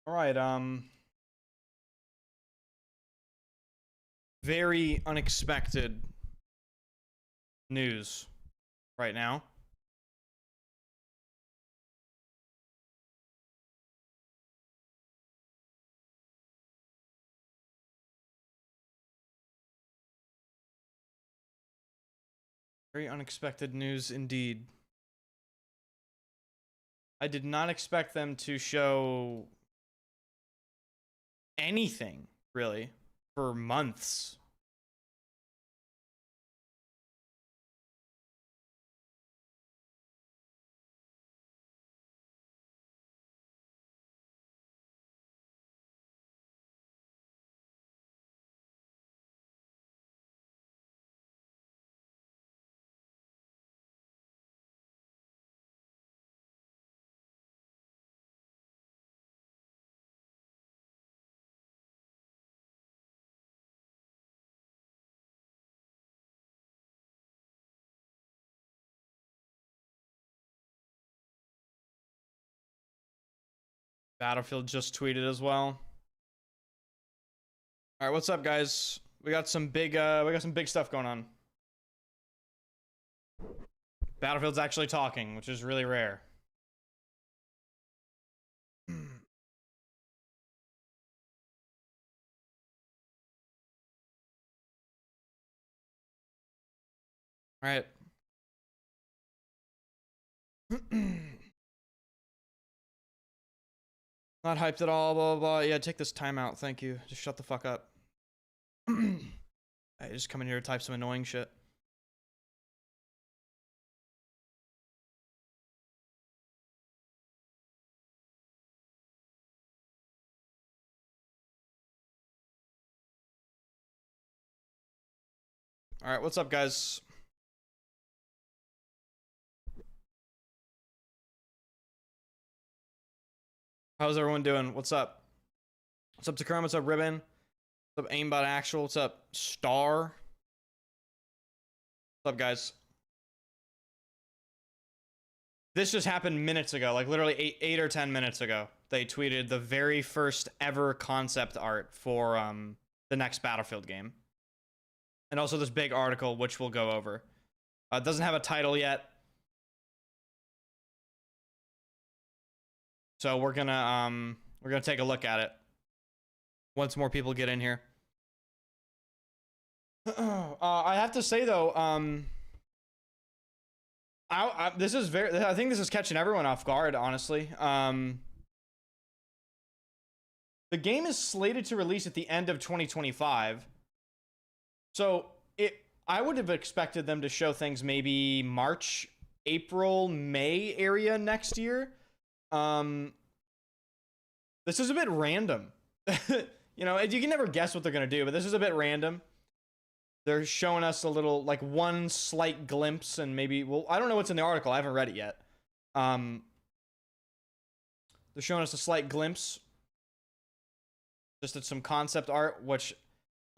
All right, very unexpected news right now. Very unexpected news indeed. I did not expect them to show anything, really, for months. Battlefield just tweeted as well. All right, what's up, guys? We got some big stuff going on. Battlefield's actually talking, which is really rare. All right. Not hyped at all, blah, blah, blah. Yeah, take this timeout. Thank you. Just shut the fuck up. I just come in here to type some annoying shit. All right, what's up, guys? How's everyone doing? What's up? What's up, Takram? What's up, Ribbon? What's up, Aimbot Actual? What's up, Star? What's up, guys? This just happened minutes ago, like literally 8 or 10 minutes ago. They tweeted the very first ever concept art for the next Battlefield game. And also this big article, which we'll go over. It doesn't have a title yet. So we're gonna take a look at it once more people get in here. I have to say though, I think this is catching everyone off guard, honestly. The game is slated to release at the end of 2025. So I would have expected them to show things maybe March, April, May area next year. This is a bit random. You know, you can never guess what they're gonna do, but this is a bit random. They're showing us a little, like, one slight glimpse, and maybe, well, I don't know what's in the article. I haven't read it yet. They're showing us a slight glimpse, just at some concept art, which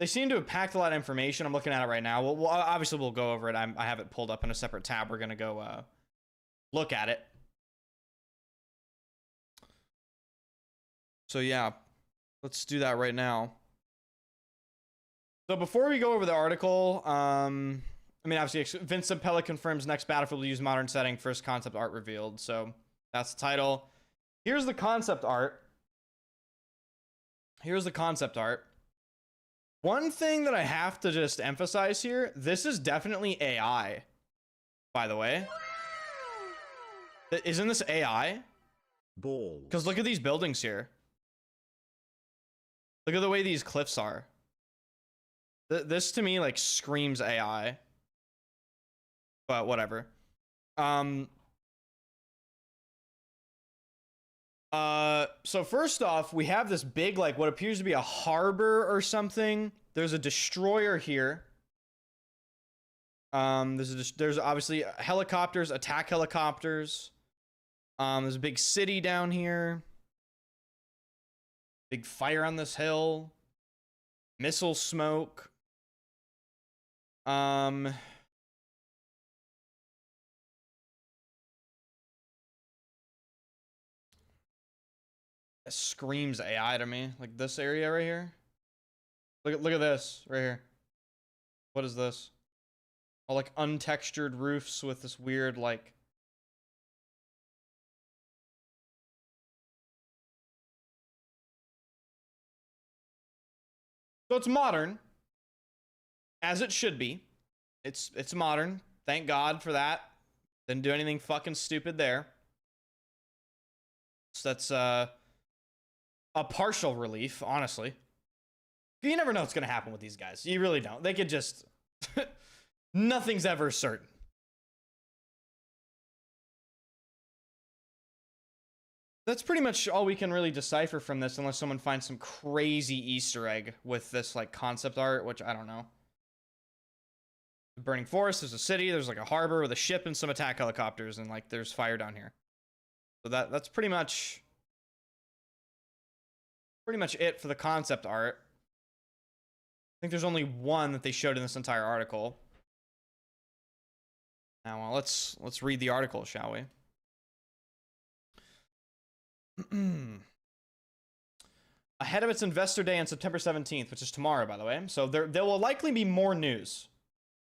they seem to have packed a lot of information. I'm looking at it right now. Well, obviously we'll go over it. I have it pulled up in a separate tab. We're gonna go look at it. So yeah, let's do that right now. So before we go over the article, I mean, obviously, Vince Zampella confirms next Battlefield will use modern setting, first concept art revealed. So that's the title. Here's the concept art. Here's the concept art. One thing that I have to just emphasize here, this is definitely AI, by the way. Isn't this AI? Balls. Because look at these buildings here. Look at the way these cliffs are. This to me like screams AI. But whatever. So first off, we have this big, like, what appears to be a harbor or something. There's a destroyer here. There's obviously helicopters, attack helicopters. There's a big city down here. Big fire on this hill. Missile smoke. screams AI to me. Like this area right here. Look at this right here. What is this? All like untextured roofs with this weird like. So it's modern, as it should be. It's modern. Thank God for that. Didn't do anything fucking stupid there. So that's a partial relief, honestly. You never know what's gonna happen with these guys. You really don't. They could just nothing's ever certain. That's pretty much all we can really decipher from this, unless someone finds some crazy Easter egg with this like concept art, which I don't know. The burning forest, there's a city, there's like a harbor with a ship and some attack helicopters, and like there's fire down here. So that's pretty much it for the concept art. I think there's only one that they showed in this entire article. Now let's read the article, shall we? Ahead of its investor day on September 17th, which is tomorrow, by the way. So there will likely be more news.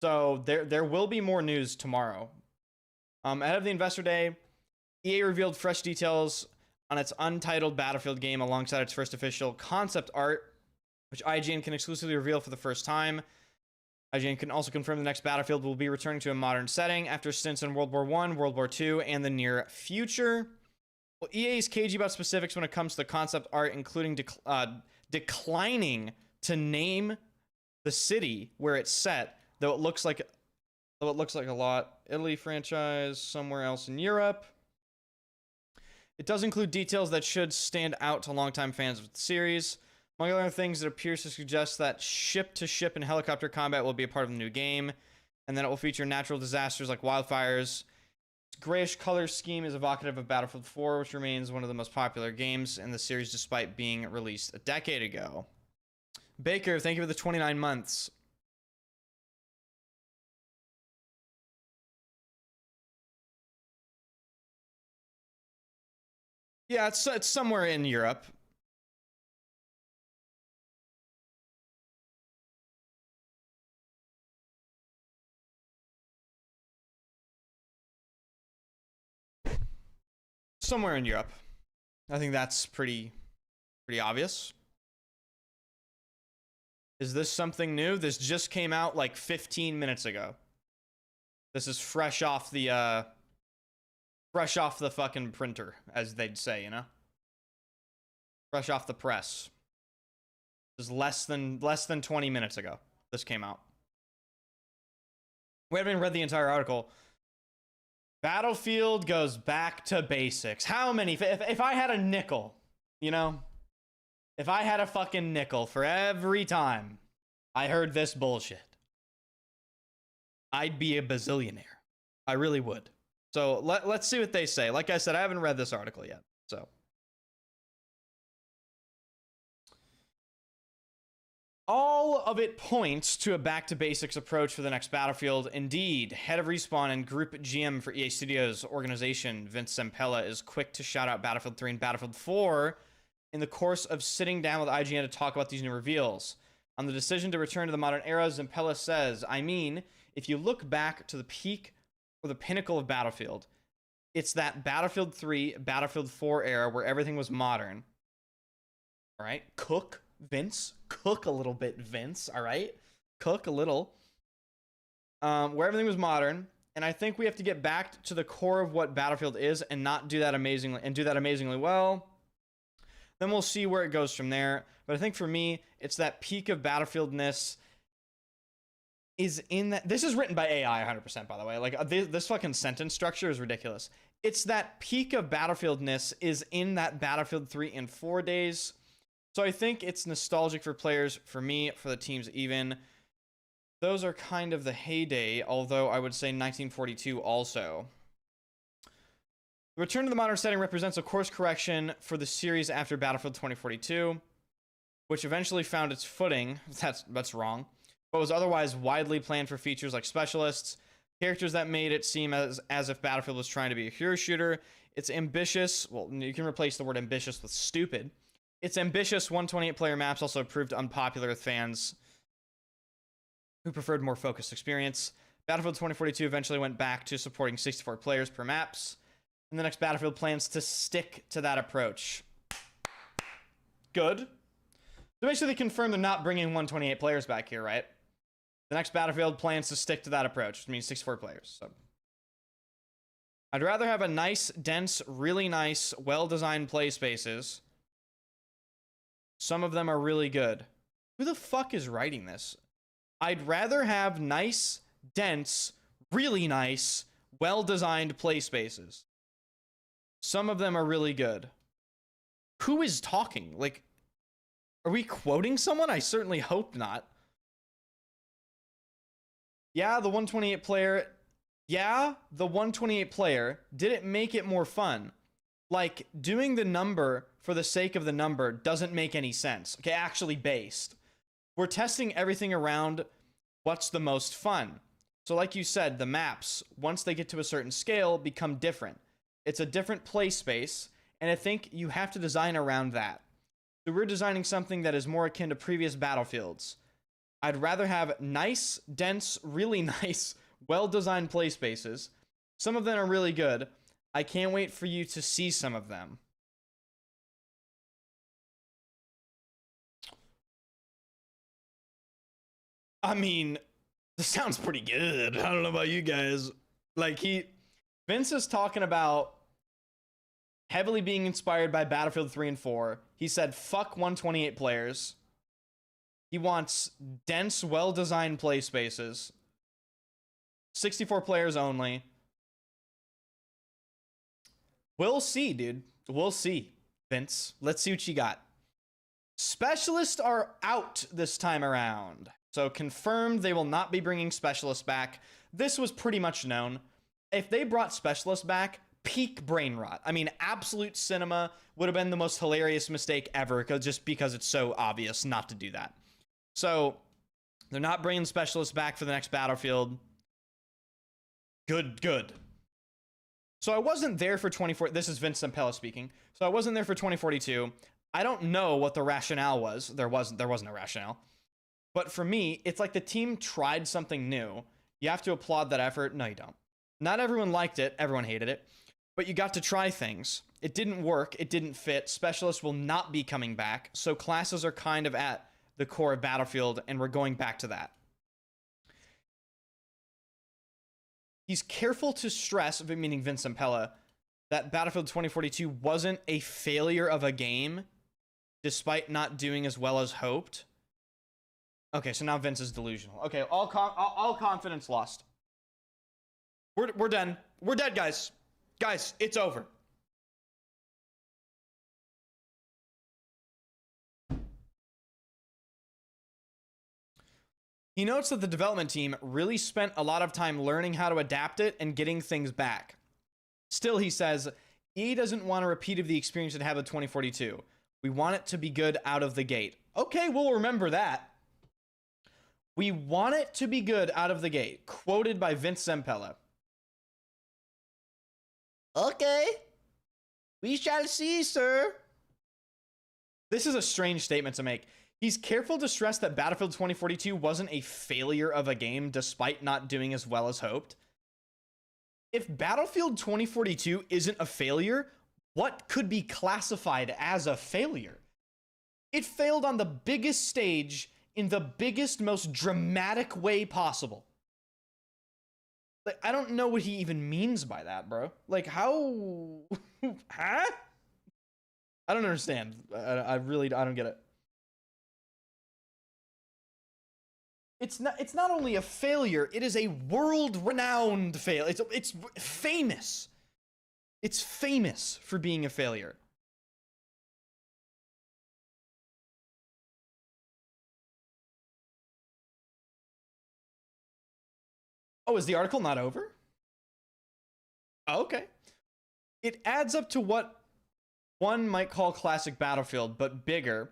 So there will be more news tomorrow. Ahead of the investor day, EA revealed fresh details on its untitled Battlefield game alongside its first official concept art, which IGN can exclusively reveal for the first time. IGN can also confirm the next Battlefield will be returning to a modern setting after stints in World War I, World War II, and the near future. Well, EA is cagey about specifics when it comes to the concept art, including declining to name the city where it's set, though it looks like a lot. Italy franchise, somewhere else in Europe. It does include details that should stand out to longtime fans of the series. Among other things, it appears to suggest that ship-to-ship and helicopter combat will be a part of the new game, and that it will feature natural disasters like wildfires. Its grayish color scheme is evocative of Battlefield 4, which remains one of the most popular games in the series despite being released a decade ago. Baker, thank you for the 29 months. Yeah, it's somewhere in Europe. Somewhere in Europe. I think that's pretty obvious. Is this something new? This just came out like 15 minutes ago. This is fresh off the fucking printer, as they'd say, you know? Fresh off the press. This is less than 20 minutes ago. This came out. We haven't even read the entire article. Battlefield goes back to basics. How many? If I had a nickel, you know? If I had a fucking nickel for every time I heard this bullshit, I'd be a bazillionaire. I really would. So let's see what they say. Like I said, I haven't read this article yet. So all of it points to a back-to-basics approach for the next Battlefield. Indeed, head of Respawn and Group GM for EA Studios organization, Vince Zampella, is quick to shout out Battlefield 3 and Battlefield 4 in the course of sitting down with IGN to talk about these new reveals. On the decision to return to the modern era, Zampella says, I mean, if you look back to the peak or the pinnacle of Battlefield, it's that Battlefield 3, Battlefield 4 era where everything was modern. All right, cook, Vince. Cook a little bit, Vince. All right, cook a little. Where everything was modern, and I think we have to get back to the core of what Battlefield is, and not do that amazingly, and do that amazingly well. Then we'll see where it goes from there. But I think for me, it's that peak of Battlefieldness is in that. This is written by AI 100%, by the way. Like this fucking sentence structure is ridiculous. It's that peak of Battlefieldness is in that Battlefield 3 and 4 days. So I think it's nostalgic for players, for me, for the teams even. Those are kind of the heyday, although I would say 1942 also. The return to the modern setting represents a course correction for the series after Battlefield 2042, which eventually found its footing. That's wrong. But was otherwise widely planned for features like specialists, Characters that made it seem as if Battlefield was trying to be a hero shooter. It's ambitious. Well, you can replace the word ambitious with stupid. It's ambitious. 128 player maps also proved unpopular with fans who preferred more focused experience. Battlefield 2042 eventually went back to supporting 64 players per maps, and the next Battlefield plans to stick to that approach. Good. So basically they confirmed they're not bringing 128 players back here, right? The next Battlefield plans to stick to that approach, which means 64 players. So I'd rather have a nice, dense, really nice, well-designed play spaces. Some of them are really good. Who the fuck is writing this? I'd rather have nice, dense, really nice, well-designed play spaces. Some of them are really good. Who is talking? Like, are we quoting someone? I certainly hope not. Yeah, the 128 player. Yeah, the 128 player. Did it make it more fun? Like, doing the number for the sake of the number doesn't make any sense. Okay, actually based. We're testing everything around what's the most fun. So like you said, the maps, once they get to a certain scale, become different. It's a different play space, and I think you have to design around that. So we're designing something that is more akin to previous Battlefields. I'd rather have nice, dense, really nice, well-designed play spaces. Some of them are really good. I can't wait for you to see some of them. I mean, this sounds pretty good. I don't know about you guys. Like, Vince is talking about heavily being inspired by Battlefield 3 and 4. He said, fuck 128 players. He wants dense, well-designed play spaces. 64 players only. We'll see, dude. We'll see, Vince. Let's see what you got. Specialists are out this time around. So confirmed they will not be bringing specialists back. This was pretty much known. If they brought specialists back, peak brain rot. I mean, absolute cinema would have been the most hilarious mistake ever, just because it's so obvious not to do that. So they're not bringing specialists back for the next Battlefield. Good, good. So I wasn't there for 24. This is Vince Zampella speaking. So I wasn't there for 2042. I don't know what the rationale was. There wasn't a rationale. But for me, it's like the team tried something new. You have to applaud that effort. No, you don't. Not everyone liked it. Everyone hated it. But you got to try things. It didn't work. It didn't fit. Specialists will not be coming back. So classes are kind of at the core of Battlefield, and we're going back to that. He's careful to stress, meaning Vince Zampella, that Battlefield 2042 wasn't a failure of a game, despite not doing as well as hoped. Okay, so now Vince is delusional. Okay, all confidence lost. We're done. We're dead, guys. Guys, it's over. He notes that the development team really spent a lot of time learning how to adapt it and getting things back. Still, he says, EA doesn't want a repeat of the experience it had with 2042. We want it to be good out of the gate. Okay, we'll remember that. We want it to be good out of the gate. Quoted by Vince Zampella. Okay. We shall see, sir. This is a strange statement to make. He's careful to stress that Battlefield 2042 wasn't a failure of a game despite not doing as well as hoped. If Battlefield 2042 isn't a failure, what could be classified as a failure? It failed on the biggest stage in the biggest, most dramatic way possible. Like, I don't know what he even means by that, bro. Like, how? Huh? I don't understand. I don't get it. It's not only a failure, it is a world-renowned fail. It's famous. It's famous for being a failure. Oh, is the article not over? Oh, okay. It adds up to what one might call classic Battlefield, but bigger.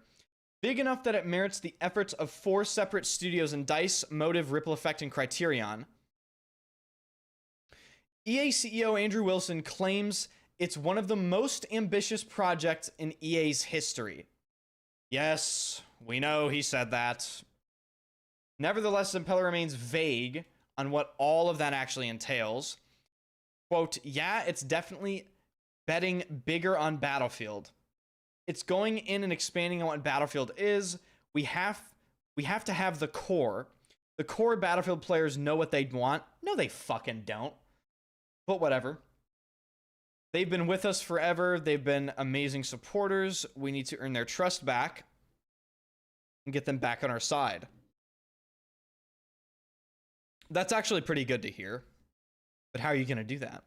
Big enough that it merits the efforts of 4 separate studios in DICE, Motive, Ripple Effect, and Criterion. EA CEO Andrew Wilson claims it's one of the most ambitious projects in EA's history. Yes, we know he said that. Nevertheless, Zampella remains vague on what all of that actually entails. Quote, yeah, it's definitely betting bigger on Battlefield. It's going in and expanding on what Battlefield is. We have to have the core. The core Battlefield players know what they want. No, they fucking don't. But whatever. They've been with us forever. They've been amazing supporters. We need to earn their trust back and get them back on our side. That's actually pretty good to hear. But how are you going to do that?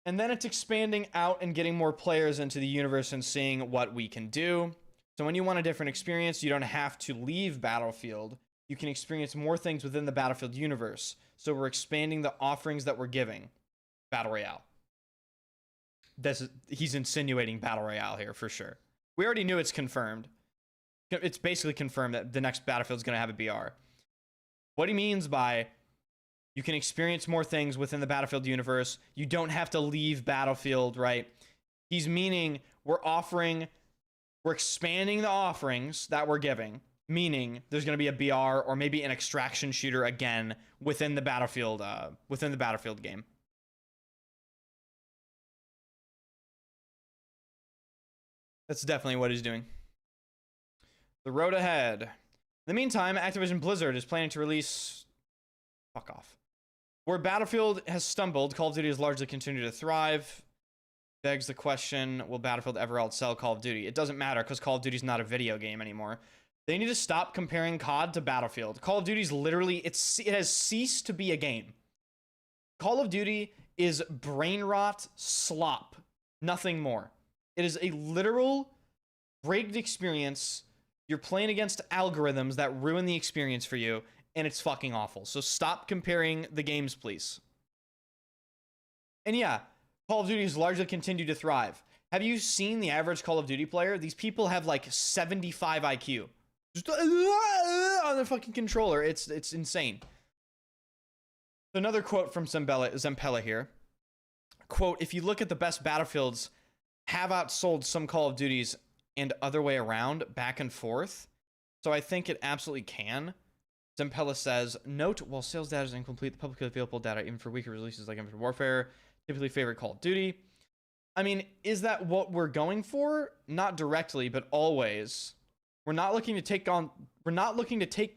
And then it's expanding out and getting more players into the universe and seeing what we can do. So when you want a different experience, you don't have to leave Battlefield. You can experience more things within the Battlefield universe. So we're expanding the offerings that we're giving. Battle Royale. He's insinuating Battle Royale here for sure. We already knew it's confirmed. It's basically confirmed that the next Battlefield is going to have a BR. What he means by you can experience more things within the Battlefield universe. You don't have to leave Battlefield, right? He's meaning we're expanding the offerings that we're giving, meaning there's going to be a BR or maybe an extraction shooter again within the Battlefield game. That's definitely what he's doing. The road ahead. In the meantime, Activision Blizzard is planning to release... Fuck off. Where Battlefield has stumbled, Call of Duty has largely continued to thrive. Begs the question, will Battlefield ever outsell Call of Duty? It doesn't matter because Call of Duty is not a video game anymore. They need to stop comparing COD to Battlefield. Call of Duty is literally, it has ceased to be a game. Call of Duty is brain rot slop. Nothing more. It is a literal rigged experience. You're playing against algorithms that ruin the experience for you, and it's fucking awful. So stop comparing the games, please. And yeah, Call of Duty has largely continued to thrive. Have you seen the average Call of Duty player? These people have like 75 IQ. Just on the fucking controller. It's insane. Another quote from Zampella here. Quote, if you look at the best Battlefields have outsold some Call of Duties and other way around, back and forth. So I think it absolutely can. Zampella says, note, while sales data is incomplete, the publicly available data, even for weaker releases like Infinite Warfare, typically favor Call of Duty. I mean, is that what we're going for? Not directly, but always. We're not looking to take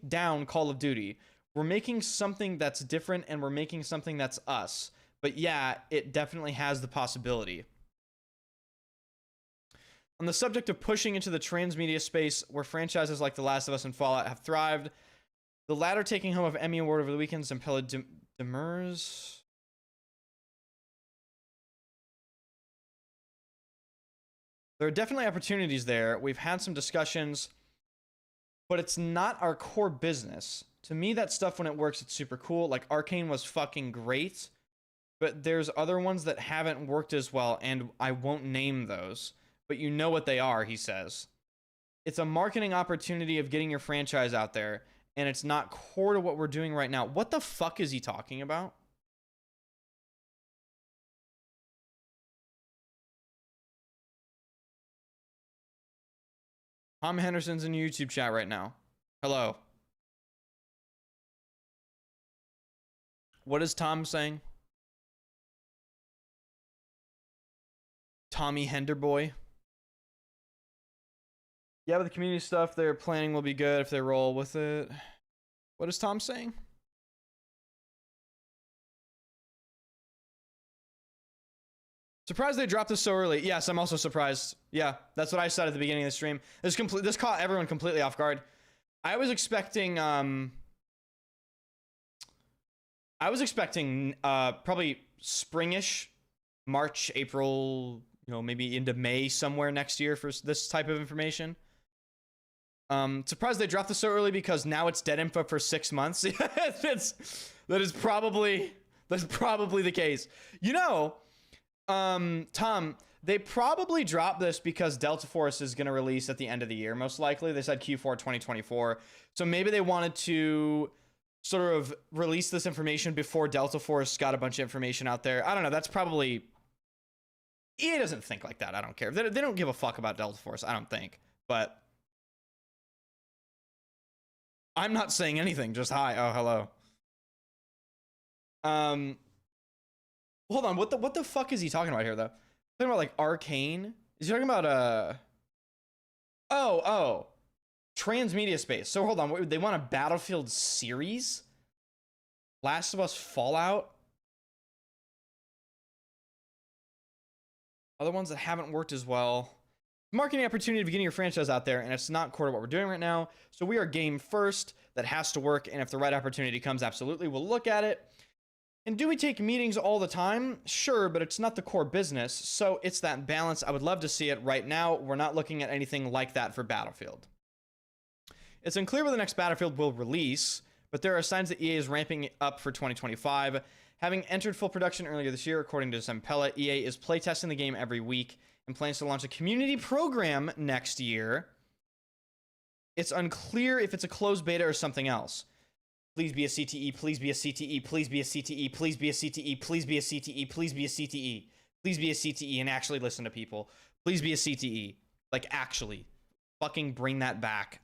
down Call of Duty. We're making something that's different and we're making something that's us. But yeah, it definitely has the possibility. On the subject of pushing into the transmedia space, where franchises like The Last of Us and Fallout have thrived, the latter taking home an Emmy Award over the weekend, Zampella demurs. There are definitely opportunities there. We've had some discussions, but it's not our core business. To me, that stuff, when it works, it's super cool. Like, Arcane was fucking great, but there's other ones that haven't worked as well, and I won't name those. But you know what they are, he says. It's a marketing opportunity of getting your franchise out there, and it's not core to what we're doing right now. What the fuck is he talking about? Tom Henderson's in YouTube chat right now. Hello. What is Tom saying? Tommy Henderboy. Yeah, but the community stuff they're planning will be good if they roll with it. What is Tom saying? Surprised they dropped this so early. Yes, I'm also surprised. Yeah, that's what I said at the beginning of the stream. This caught everyone completely off guard. I was expecting probably springish, March, April, you know, maybe into May somewhere next year for this type of information. Surprised they dropped this so early because now it's dead info for 6 months. That's probably the case. You know, Tom, they probably dropped this because Delta Force is going to release at the end of the year, most likely. They said Q4 2024. So maybe they wanted to sort of release this information before Delta Force got a bunch of information out there. I don't know. That's probably... EA doesn't think like that. I don't care. They don't give a fuck about Delta Force, I don't think. But I'm not saying anything. Just hi. Oh, hello. Hold on. What the fuck is he talking about here, though? Talking about like Arcane? Is he talking about Oh, transmedia space. So hold on. They want a Battlefield series? Last of Us, Fallout? Other ones that haven't worked as well. Marketing opportunity to getting your franchise out there, and it's not core to what we're doing right now. So we are game first. That has to work, and if the right opportunity comes, absolutely, we'll look at it. And do we take meetings all the time? Sure, but it's not the core business, so it's that balance. I would love to see it. Right now, we're not looking at anything like that for Battlefield. It's unclear where the next Battlefield will release, but there are signs that EA is ramping up for 2025. Having entered full production earlier this year, according to Zampella, EA is playtesting the game every week and plans to launch a community program next year. It's unclear if it's a closed beta or something else. Please be a CTE, please be a CTE, please be a CTE, please be a CTE, please be a CTE, please be a CTE, please be a CTE, and actually listen to people. Please be a CTE. Like, actually. Fucking bring that back.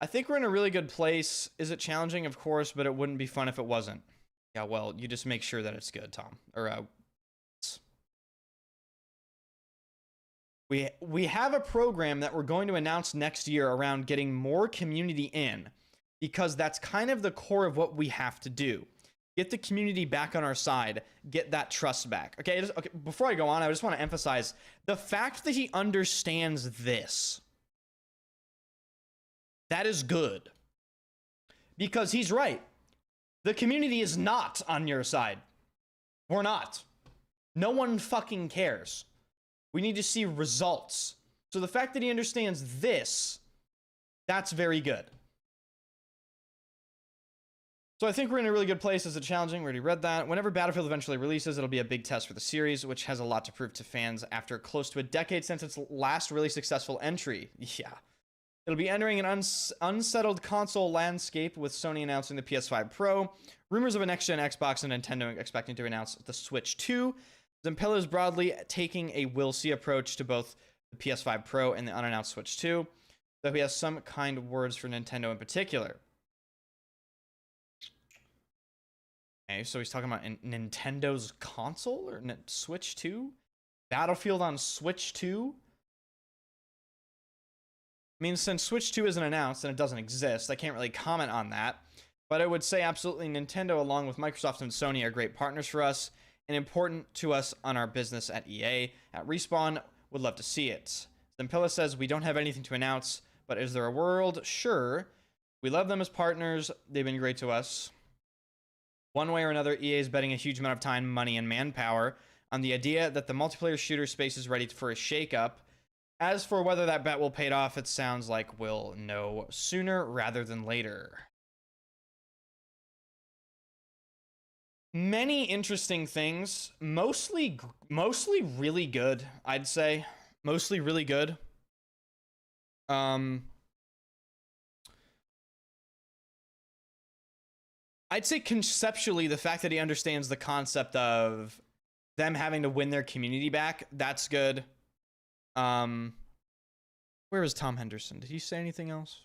I think we're in a really good place. Is it challenging? Of course, but it wouldn't be fun if it wasn't. Yeah, well, you just make sure that it's good, Tom. Or, We have a program that we're going to announce next year around getting more community in, because that's kind of the core of what we have to do. Get the community back on our side, get that trust back. Okay, okay, before I go on, I just want to emphasize the fact that he understands this. That is good. Because he's right. The community is not on your side. We're not. No one fucking cares. We need to see results. So the fact that he understands this, that's very good. So I think we're in a really good place. Is it challenging? We already read that. Whenever Battlefield eventually releases, it'll be a big test for the series, which has a lot to prove to fans after close to a decade since its last really successful entry. Yeah. It'll be entering an unsettled console landscape with Sony announcing the PS5 Pro, rumors of a next-gen Xbox, and Nintendo expecting to announce the Switch 2. Zampella is broadly taking a will-see approach to both the PS5 Pro and the unannounced Switch 2, though he has some kind words for Nintendo in particular. Okay, so he's talking about Nintendo's console or Switch 2? Battlefield on Switch 2? I mean, since Switch 2 isn't announced and it doesn't exist, I can't really comment on that. But I would say absolutely Nintendo, along with Microsoft and Sony, are great partners for us and important to us on our business at EA. At Respawn, would love to see it. Zampella says, we don't have anything to announce, but is there a world? Sure. We love them as partners. They've been great to us. One way or another, EA is betting a huge amount of time, money, and manpower on the idea that the multiplayer shooter space is ready for a shakeup. As for whether that bet will pay off, it sounds like we'll know sooner rather than later. Many interesting things, mostly really good, I'd say. Mostly really good. I'd say conceptually, the fact that he understands the concept of them having to win their community back, that's good. Where is Tom Henderson? Did he say anything else?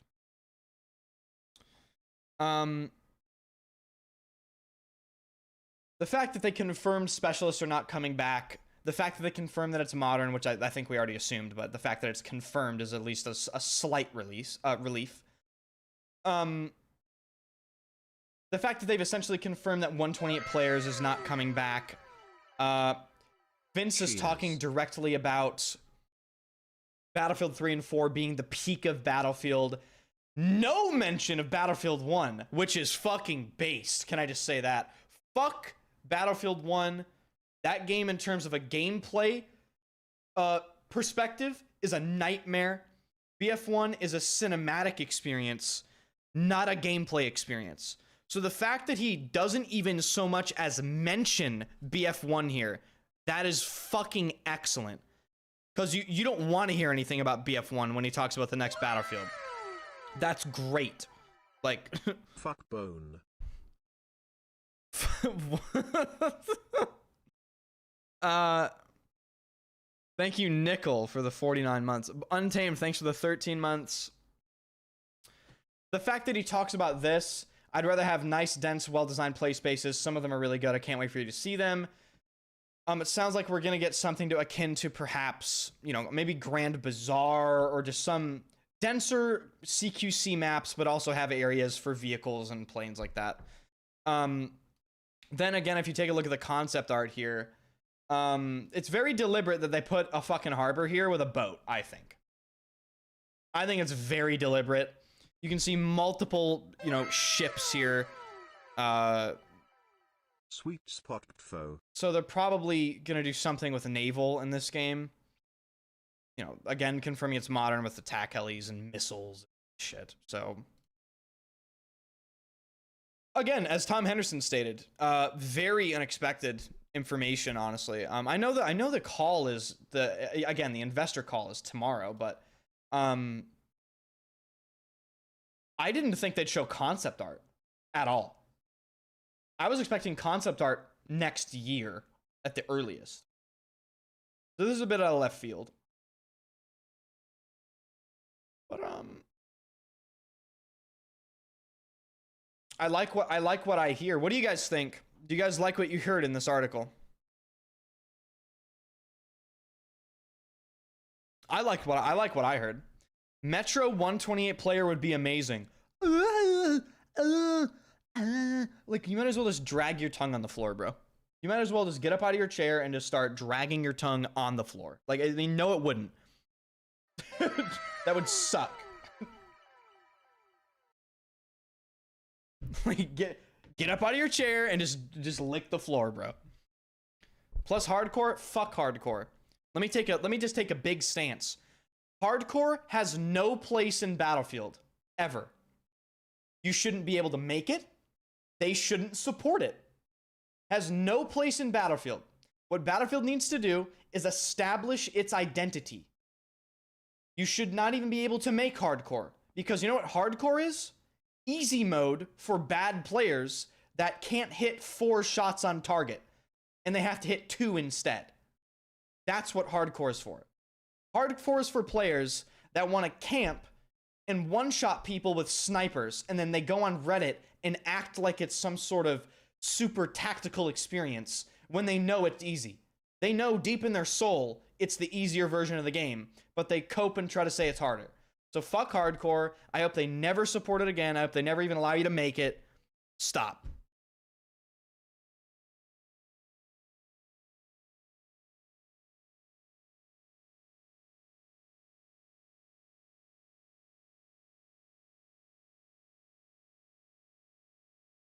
The fact that they confirmed specialists are not coming back, the fact that they confirmed that it's modern, which I think we already assumed, but the fact that it's confirmed is at least a slight relief. The fact that they've essentially confirmed that 128 players is not coming back. Vince is talking directly about Battlefield 3 and 4 being the peak of Battlefield. No mention of Battlefield 1, which is fucking based. Can I just say that? Fuck Battlefield 1. That game, in terms of a gameplay perspective, is a nightmare. BF1 is a cinematic experience, not a gameplay experience. So the fact that he doesn't even so much as mention BF1 here, that is fucking excellent. Because you don't want to hear anything about BF1 when he talks about the next Battlefield. That's great. Like, Fuck bone. Thank you, Nickel, for the 49 months. Untamed, thanks for the 13 months. The fact that he talks about this, I'd rather have nice, dense, well-designed play spaces. Some of them are really good. I can't wait for you to see them. It sounds like we're going to get something to akin to perhaps, you know, maybe Grand Bazaar or just some denser CQC maps, but also have areas for vehicles and planes like that. Then again, if you take a look at the concept art here, it's very deliberate that they put a fucking harbor here with a boat, I think. I think it's very deliberate. You can see multiple, you know, ships here. Sweet spot foe. So they're probably going to do something with naval in this game. You know, again, confirming it's modern with attack helis and missiles and shit. So, again, as Tom Henderson stated, very unexpected information, honestly. I know the call is the investor call is tomorrow, but I didn't think they'd show concept art at all. I was expecting concept art next year at the earliest. So this is a bit out of left field. But I like what I hear. What do you guys think? Do you guys like what you heard in this article? I like what I heard. Metro 128 player would be amazing. Like, you might as well just drag your tongue on the floor, bro. You might as well just get up out of your chair and just start dragging your tongue on the floor. Like, I mean, no, it wouldn't. That would suck. Like, get up out of your chair and just lick the floor, bro. Plus hardcore, fuck hardcore. Let me just take a big stance. Hardcore has no place in Battlefield ever. You shouldn't be able to make it. They shouldn't support it. Has no place in Battlefield. What Battlefield needs to do is establish its identity. You should not even be able to make hardcore, because you know what hardcore is? Easy mode for bad players that can't hit 4 shots on target, and they have to hit 2 instead. That's what hardcore is for. Hardcore is for players that want to camp and one-shot people with snipers, and then they go on Reddit and act like it's some sort of super tactical experience when they know it's easy. They know deep in their soul it's the easier version of the game, but they cope and try to say it's harder. So fuck hardcore. I hope they never support it again. I hope they never even allow you to make it. Stop.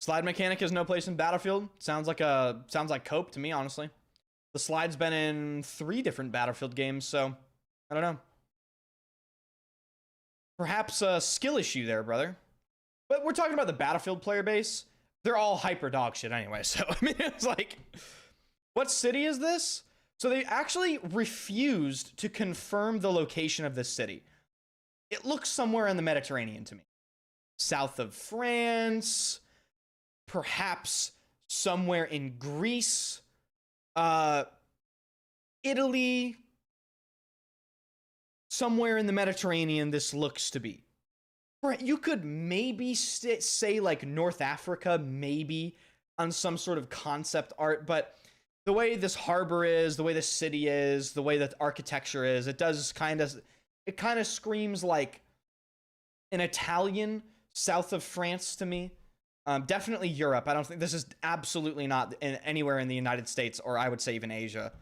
Slide mechanic has no place in Battlefield. Sounds like cope to me, honestly. The slide's been in 3 different Battlefield games, so I don't know. Perhaps a skill issue there, brother. But we're talking about the Battlefield player base. They're all hyper dog shit anyway, so I mean, it's like, what city is this? So they actually refused to confirm the location of this city. It looks somewhere in the Mediterranean to me. South of France, perhaps somewhere in Greece, Italy, somewhere in the Mediterranean this looks to be. You could maybe say like North Africa, maybe on some sort of concept art, but the way this harbor is, the way this city is, the way that architecture is, it kind of screams like an Italian south of France to me. Definitely Europe. I don't think this is absolutely not anywhere in the United States, or I would say even Asia.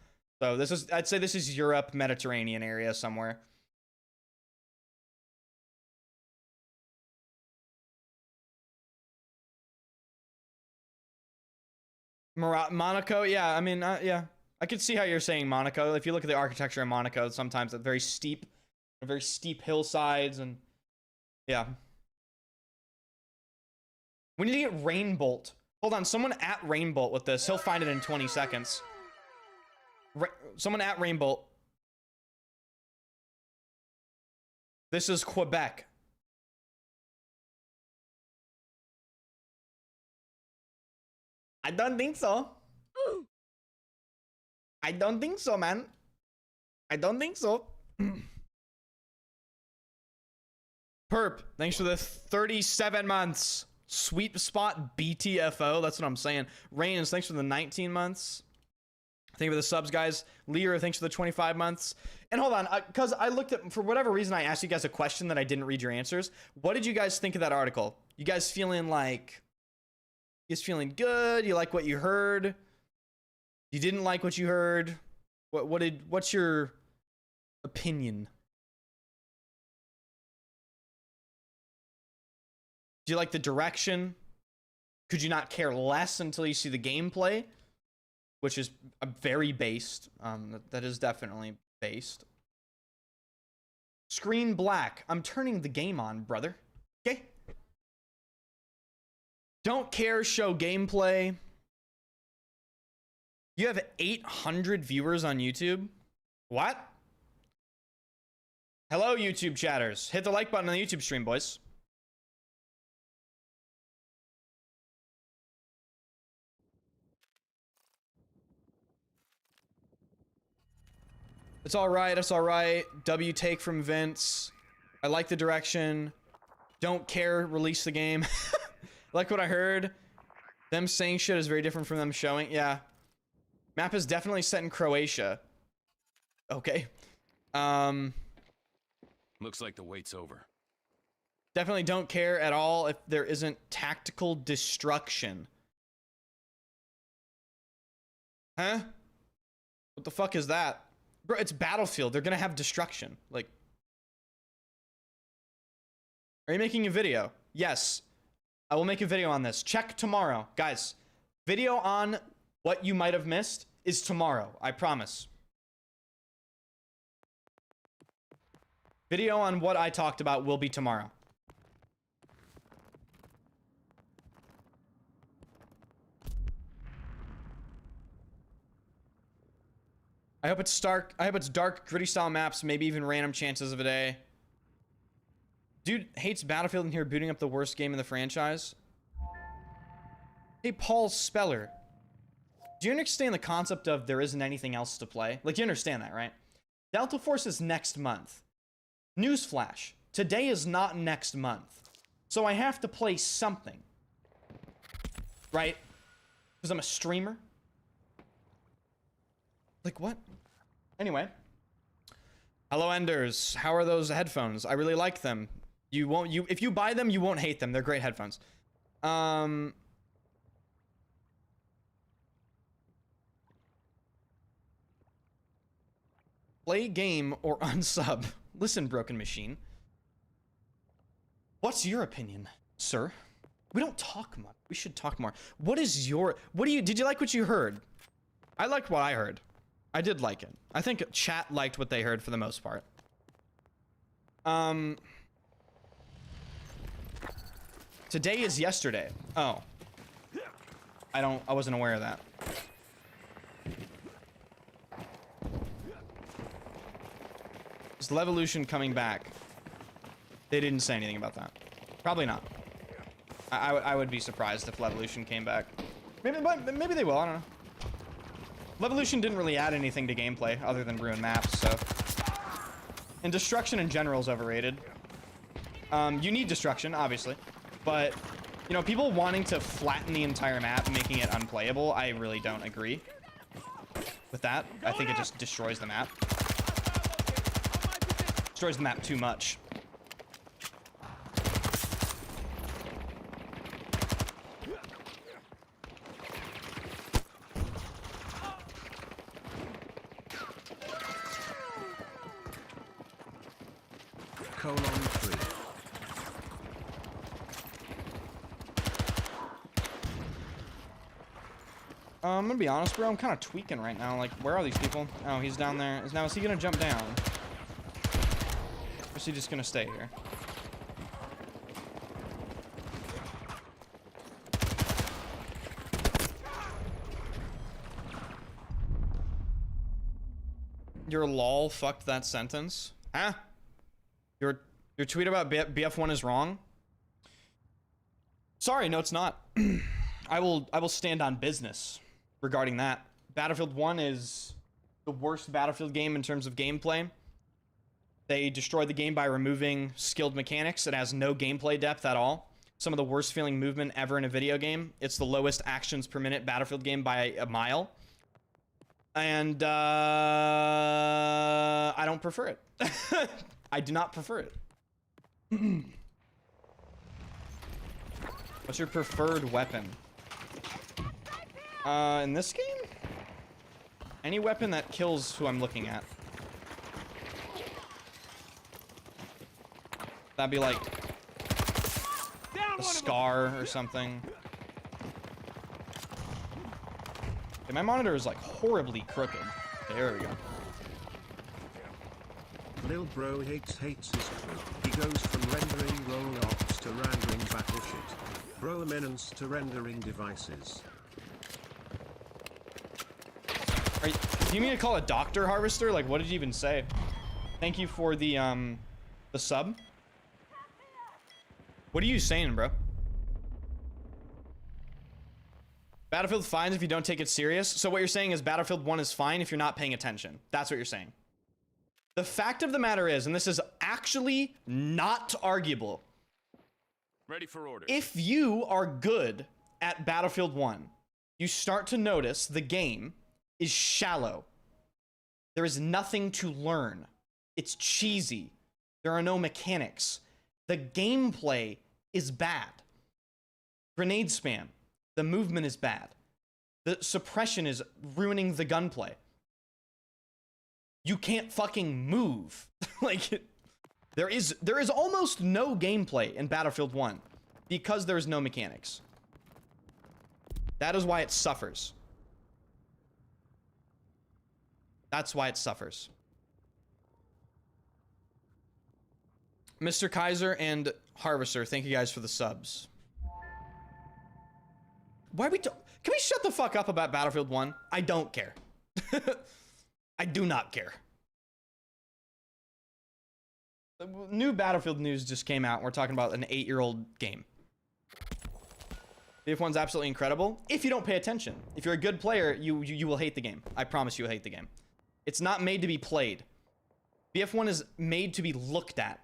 So I'd say this is Europe, Mediterranean area somewhere. Monaco, yeah. I mean, yeah. I could see how you're saying Monaco. If you look at the architecture in Monaco, sometimes it's very steep hillsides, and yeah. We need to get Rainbolt. Hold on, someone at Rainbolt with this. He'll find it in 20 seconds. Someone at Rainbolt. This is Quebec. I don't think so. I don't think so, man. I don't think so. Perp, thanks for the 37 months. Sweet spot BTFO, that's what I'm saying. Rains, thanks for the 19 months. Thank you for the subs, guys. Lear, thanks for the 25 months. And hold on, because I looked at, for whatever reason, I asked you guys a question that I didn't read your answers. What did you guys think of that article? You guys feeling like, you guys feeling good? You like what you heard? You didn't like what you heard? What's your opinion? Do you like the direction? Could you not care less until you see the gameplay? Which is very based. That is definitely based. Screen black. I'm turning the game on, brother. Okay? Don't care, show gameplay. You have 800 viewers on YouTube? What? Hello, YouTube chatters. Hit the like button on the YouTube stream, boys. It's all right. It's all right. W take from Vince. I like the direction. Don't care. Release the game. Like what I heard. Them saying shit is very different from them showing. Yeah. Map is definitely set in Croatia. Okay. Looks like the wait's over. Definitely don't care at all if there isn't tactical destruction. Huh? What the fuck is that? Bro, it's Battlefield. They're gonna have destruction. Like, are you making a video? Yes. I will make a video on this. Check tomorrow. Guys, video on what you might have missed is tomorrow. I promise. Video on what I talked about will be tomorrow. I hope it's dark. I hope it's dark, gritty style maps, maybe even random chances of a day. Dude hates Battlefield and here booting up the worst game in the franchise. Hey, Paul Speller. Do you understand the concept of there isn't anything else to play? Like, you understand that, right? Delta Force is next month. Newsflash. Today is not next month. So I have to play something. Right? Because I'm a streamer. Like, what? Anyway. Hello, Enders. How are those headphones? I really like them. If you buy them, you won't hate them. They're great headphones. Play game or unsub. Listen, Broken Machine. What's your opinion, sir? We don't talk much. We should talk more. Did you like what you heard? I liked what I heard. I did like it. I think chat liked what they heard for the most part. Today is yesterday. Oh. I wasn't aware of that. Is Levolution coming back? They didn't say anything about that. Probably not. I would be surprised if Levolution came back. Maybe they will. I don't know. Levolution didn't really add anything to gameplay other than ruin maps, so. And destruction in general is overrated. You need destruction, obviously, but you know, people wanting to flatten the entire map, making it unplayable, I really don't agree with that. I think it just destroys the map. Destroys the map too much. I'm gonna be honest, bro. I'm kind of tweaking right now. Like, where are these people? Oh, he's down there. Is he gonna jump down? Or is he just gonna stay here? Your lol fucked that sentence? Huh? Your tweet about BF1 is wrong? Sorry, no, it's not. I will stand on business regarding that. Battlefield 1 is the worst Battlefield game in terms of gameplay. They destroyed the game by removing skilled mechanics. It has no gameplay depth at all. Some of the worst feeling movement ever in a video game. It's the lowest actions per minute Battlefield game by a mile. And I don't prefer it. I do not prefer it. What's your preferred weapon? In this game? Any weapon that kills who I'm looking at. That'd be like a Scar or something. Okay, my monitor is like horribly crooked. There we go. Lil bro hates his crew. He goes from rendering roll ops to rendering battleship. Bro eminence to rendering devices. Do you mean to call a doctor harvester? Like, what did you even say? Thank you for the sub. What are you saying, bro? Battlefield fine if you don't take it serious. So what you're saying is Battlefield 1 is fine if you're not paying attention. That's what you're saying. The fact of the matter is, and this is actually not arguable. Ready for orders. If you are good at Battlefield 1, you start to notice the game is shallow. There is nothing to learn. It's cheesy. There are no mechanics. The gameplay is bad. Grenade spam. The movement is bad. The suppression is ruining the gunplay. You can't fucking move. Like, there is almost no gameplay in Battlefield 1 because there is no mechanics. That is why it suffers. That's why it suffers. Mr. Kaiser and Harvester, thank you guys for the subs. Why are we can we shut the fuck up about Battlefield 1? I don't care. I do not care. The new Battlefield news just came out. We're talking about an 8-year-old game. BF1's absolutely incredible. If you don't pay attention. If you're a good player, you will hate the game. I promise you will hate the game. It's not made to be played. BF1 is made to be looked at.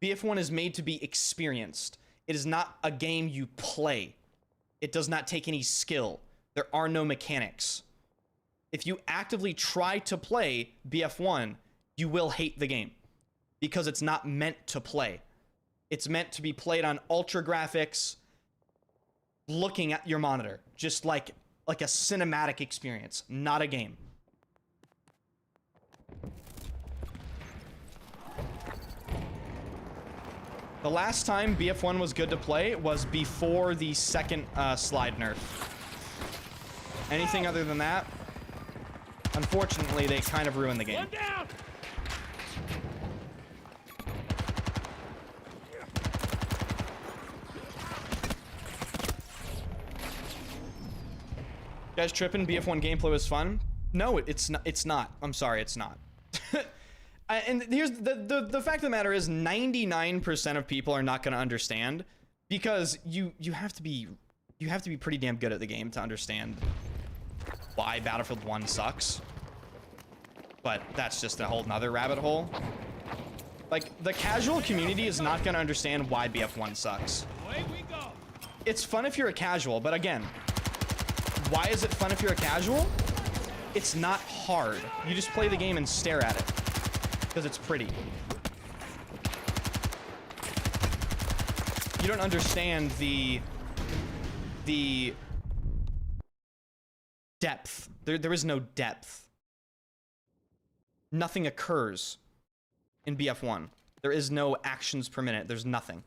BF1 is made to be experienced. It is not a game you play. It does not take any skill. There are no mechanics. If you actively try to play BF1, you will hate the game because it's not meant to play. It's meant to be played on ultra graphics, looking at your monitor, just like a cinematic experience, not a game. The last time BF1 was good to play was before the second slide nerf. Anything other than that, unfortunately, they kind of ruined the game. One down. You guys tripping? BF1 gameplay was fun? No, it's not. It's not. I'm sorry, it's not. And here's the fact of the matter is 99% of people are not going to understand because you have to be pretty damn good at the game to understand why Battlefield 1 sucks. But that's just a whole nother rabbit hole. Like, the casual community is not going to understand why BF1 sucks. Away we go. It's fun if you're a casual, but again, why is it fun if you're a casual? It's not hard. You just play the game and stare at it. Because it's pretty. You don't understand the depth. There is no depth. Nothing occurs in BF1. There is no actions per minute. There's nothing.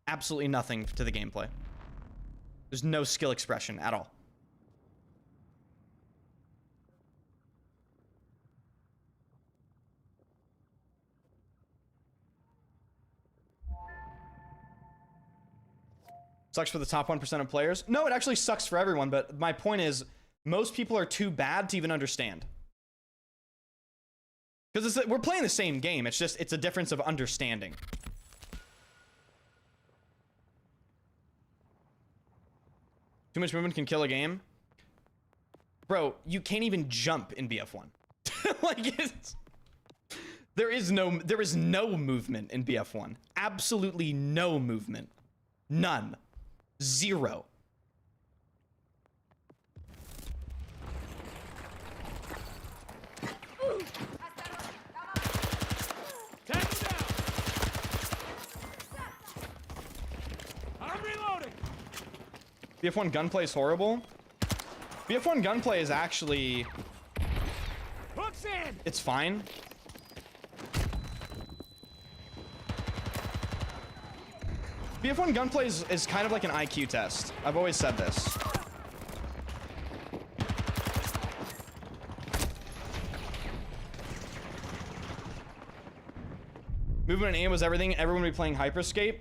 Absolutely nothing to the gameplay. There's no skill expression at all. Sucks for the top 1% of players. No, it actually sucks for everyone, but my point is most people are too bad to even understand. Because we're playing the same game. It's just, it's a difference of understanding. Too much movement can kill a game. Bro, you can't even jump in BF1. Like, there is no movement in BF1. Absolutely no movement. None. Zero. I'm reloading. BF1 gunplay is horrible. BF1 gunplay is actually... Hooks in. It's fine. BF1 gunplay is kind of like an IQ test. I've always said this. Movement and aim was everything. Everyone would be playing Hyperscape.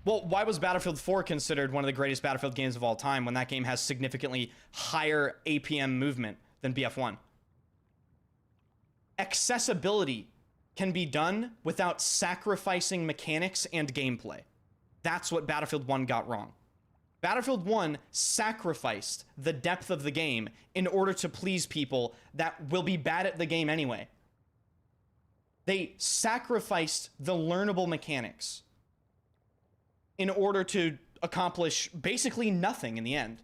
Well, why was Battlefield 4 considered one of the greatest Battlefield games of all time when that game has significantly higher APM movement than BF1? Accessibility can be done without sacrificing mechanics and gameplay. That's what Battlefield 1 got wrong. Battlefield 1 sacrificed the depth of the game in order to please people that will be bad at the game anyway. They sacrificed the learnable mechanics in order to accomplish basically nothing in the end.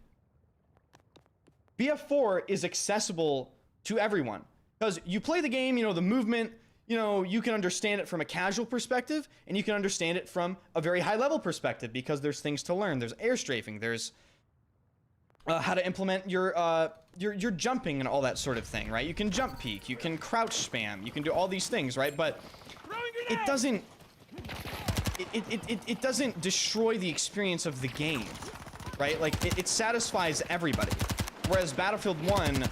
BF4 is accessible to everyone because you play the game, you know, the movement, you know, you can understand it from a casual perspective and you can understand it from a very high level perspective because there's things to learn. There's air strafing, there's how to implement your jumping and all that sort of thing, right? You can jump peek, you can crouch spam, you can do all these things, right? But it doesn't it doesn't destroy the experience of the game, right? Like it satisfies everybody, whereas Battlefield 1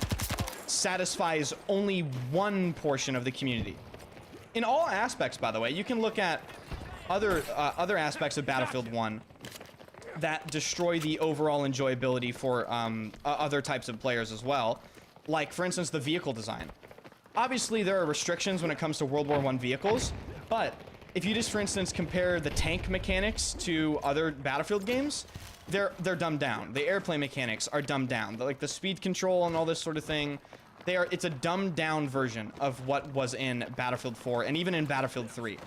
satisfies only one portion of the community. In all aspects, by the way, you can look at other aspects of Battlefield 1 that destroy the overall enjoyability for other types of players as well. Like, for instance, the vehicle design. Obviously, there are restrictions when it comes to World War I vehicles, but if you just, for instance, compare the tank mechanics to other Battlefield games, they're dumbed down. The airplane mechanics are dumbed down. Like the speed control and all this sort of thing, it's a dumbed down version of what was in Battlefield 4 and even in Battlefield 3.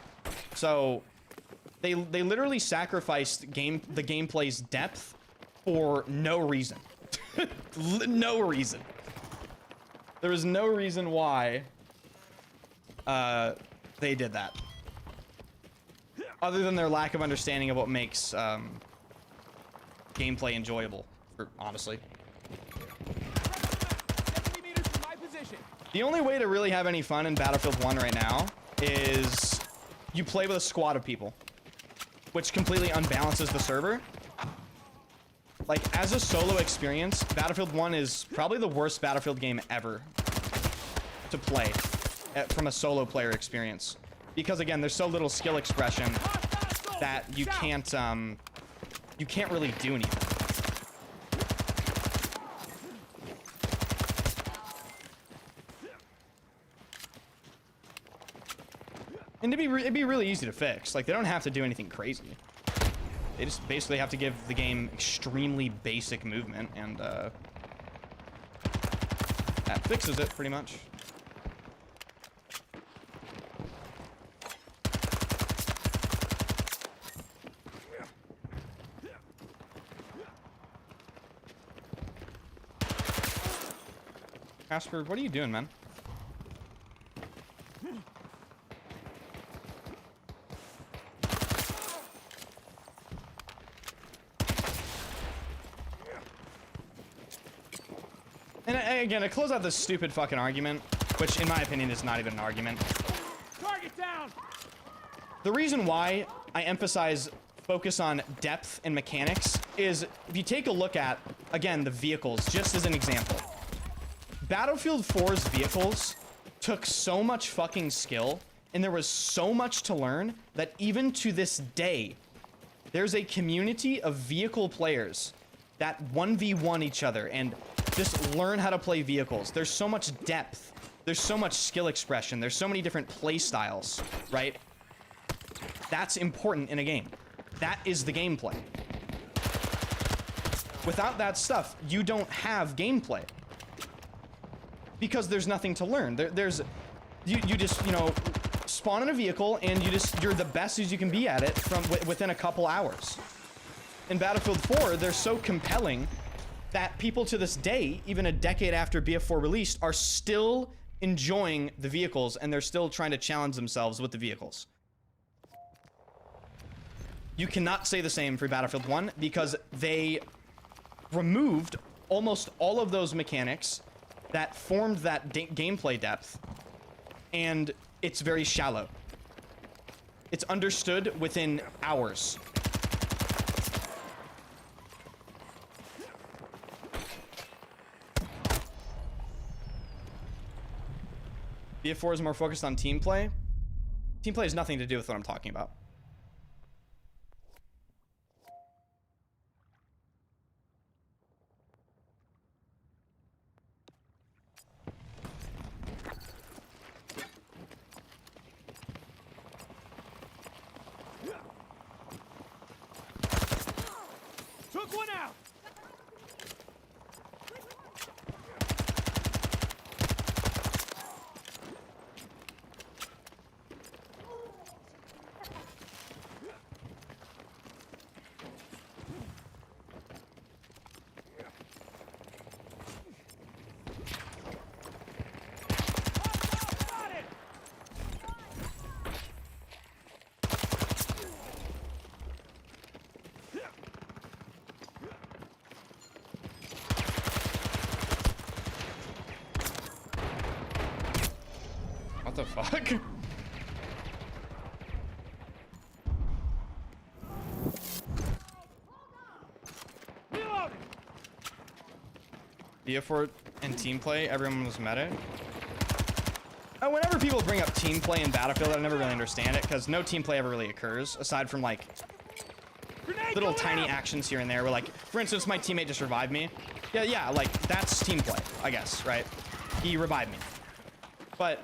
So they literally sacrificed the gameplay's depth for no reason. No reason. There was no reason why they did that, other than their lack of understanding of what makes gameplay enjoyable, honestly. The only way to really have any fun in Battlefield 1 right now is you play with a squad of people, which completely unbalances the server. Like, as a solo experience, Battlefield 1 is probably the worst Battlefield game ever to play from a solo player experience. Because, again, there's so little skill expression that you can't really do anything. And it'd be really easy to fix. Like, they don't have to do anything crazy. They just basically have to give the game extremely basic movement, and that fixes it pretty much. Casper, what are you doing, man? And again, to close out this stupid fucking argument, which in my opinion is not even an argument. Target down. The reason why I emphasize focus on depth and mechanics is if you take a look at, again, the vehicles, just as an example. Battlefield 4's vehicles took so much fucking skill, and there was so much to learn that even to this day, there's a community of vehicle players that 1v1 each other and just learn how to play vehicles. There's so much depth. There's so much skill expression. There's so many different play styles, right? That's important in a game. That is the gameplay. Without that stuff, you don't have gameplay. Because there's nothing to learn. You just, you know, spawn in a vehicle and you're the best as you can be at it from within a couple hours. In Battlefield 4, they're so compelling that people to this day, even a decade after BF4 released, are still enjoying the vehicles and they're still trying to challenge themselves with the vehicles. You cannot say the same for Battlefield 1 because they removed almost all of those mechanics that formed that gameplay depth, and it's very shallow. It's understood within hours. BF4 is more focused on team play. Team play has nothing to do with what I'm talking about. Took one out. What the fuck? Reloading. BF4 and team play, everyone was meta. Whenever people bring up team play in Battlefield, I never really understand it because no team play ever really occurs aside from like little tiny actions here and there where, like, for instance, my teammate just revived me. Yeah, like that's team play, I guess, right? He revived me. But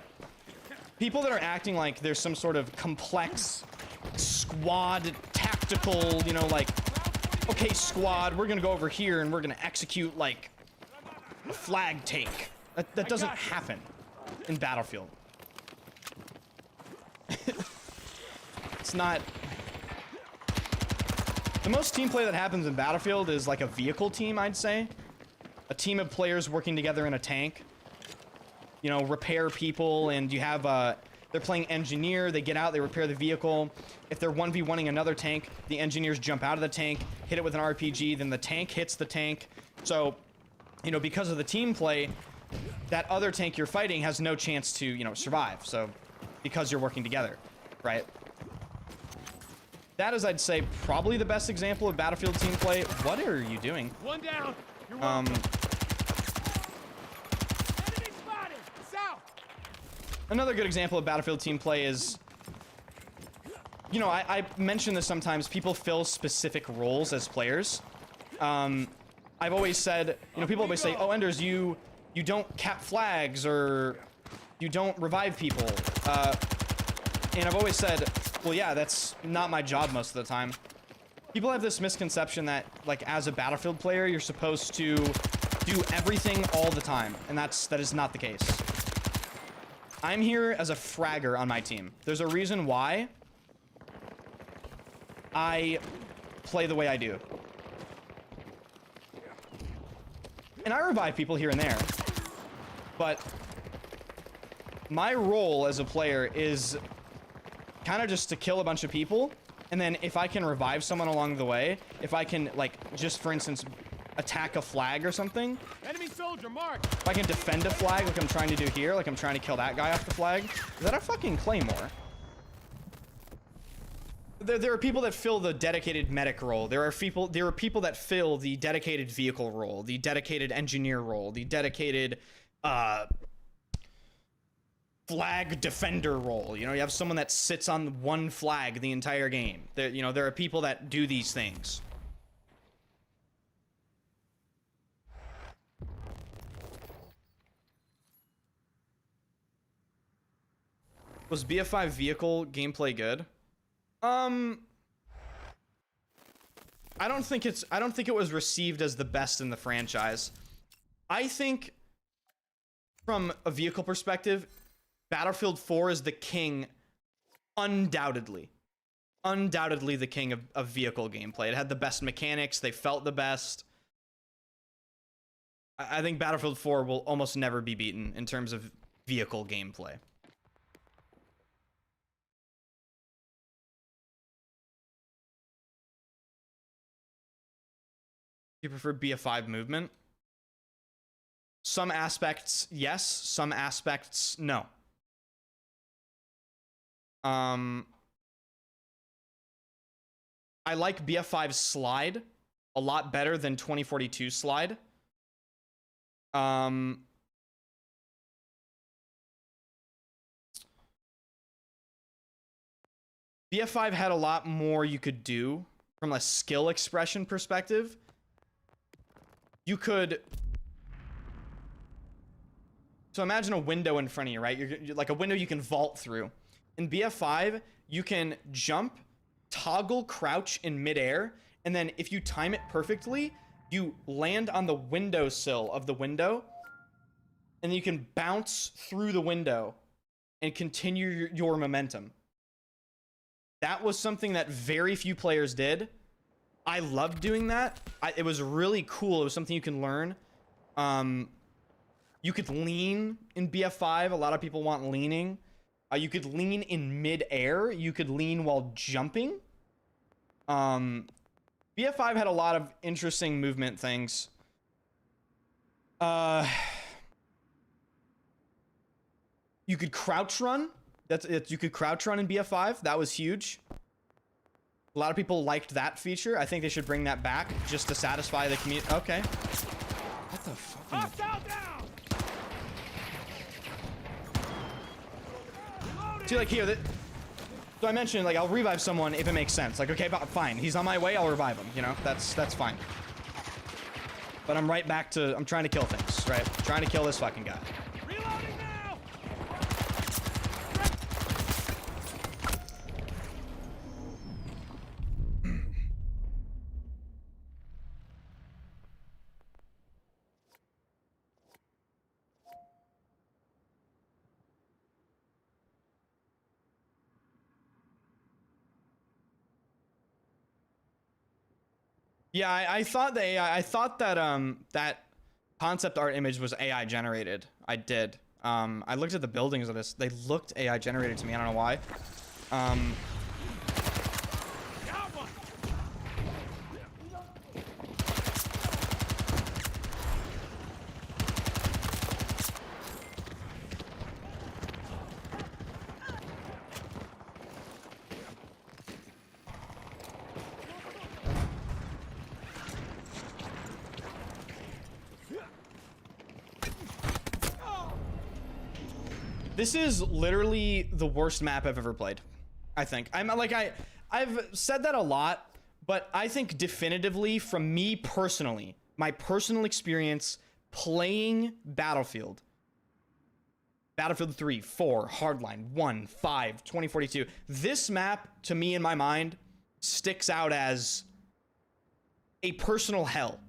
people that are acting like there's some sort of complex squad tactical, you know, like, okay, squad, we're gonna go over here and we're gonna execute like a flag take. That doesn't happen in Battlefield. It's not. The most team play that happens in Battlefield is like a vehicle team, I'd say. A team of players working together in a tank. You know, repair people, and you have they're playing engineer, they get out, they repair the vehicle. If they're 1v1ing another tank, the engineers jump out of the tank, hit it with an RPG, then the tank hits the tank. So, you know, because of the team play, that other tank you're fighting has no chance to, you know, survive. So, because you're working together, right? That is, I'd say, probably the best example of Battlefield team play. What are you doing? One down. You're welcome. Enemy spotted. South. Another good example of Battlefield team play is, you know, I mention this sometimes. People fill specific roles as players. I've always said, you know, people always say, oh, Enders, you don't cap flags or you don't revive people. And I've always said, well, yeah, that's not my job most of the time. People have this misconception that, like, as a Battlefield player, you're supposed to do everything all the time, and that is not the case. I'm here as a fragger on my team. There's a reason why I play the way I do. And I revive people here and there, but my role as a player is kind of just to kill a bunch of people, and then if I can revive someone along the way, if I can, like, just for instance attack a flag or something, Enemy soldier marked. if I can defend a flag like I'm trying to do here, like I'm trying to kill that guy off the flag, is that a fucking claymore? There are people that fill the dedicated medic role. There are people that fill the dedicated vehicle role, the dedicated engineer role, the dedicated flag defender role. You know, you have someone that sits on one flag the entire game. You know, there are people that do these things. Was BF5 vehicle gameplay good? I I don't think it was received as the best in the franchise. I think from a vehicle perspective, Battlefield 4 is the king, undoubtedly the king of vehicle gameplay. It had the best mechanics, they felt the best. I think Battlefield 4 will almost never be beaten in terms of vehicle gameplay. You prefer BF5 movement? Some aspects, yes. Some aspects, no. I like BF5 slide a lot better than 2042 slide. BF5 had a lot more you could do from a skill expression perspective. You could, so imagine a window in front of you, right? You're like a window you can vault through. In BF5, you can jump, toggle crouch in midair, and then if you time it perfectly, you land on the windowsill of the window, and then you can bounce through the window and continue your momentum. That was something that very few players did. I loved doing that. It was really cool. It was something you can learn. You could lean in BF5. A lot of people want leaning. You could lean in mid-air. You could lean while jumping. BF5 had a lot of interesting movement things. You could crouch run. You could crouch run in BF5. That was huge. A lot of people liked that feature. I think they should bring that back just to satisfy the community. Okay. What the fuck? Hostile down! See, like here, so I mentioned, like, I'll revive someone if it makes sense. Like, okay, fine. He's on my way, I'll revive him, you know? That's fine. But I'm right back to, I'm trying to kill things, right? Trying to kill this fucking guy. Reloading now! Yeah, I thought the AI, I thought that that concept art image was AI generated. I did. I looked at the buildings of this. They looked AI generated to me. I don't know why. Got one! This is literally the worst map I've ever played. I think. I've said that a lot, but I think definitively from me personally, my personal experience playing Battlefield 3, 4, Hardline, 1, 5, 2042, this map to me in my mind sticks out as a personal hell.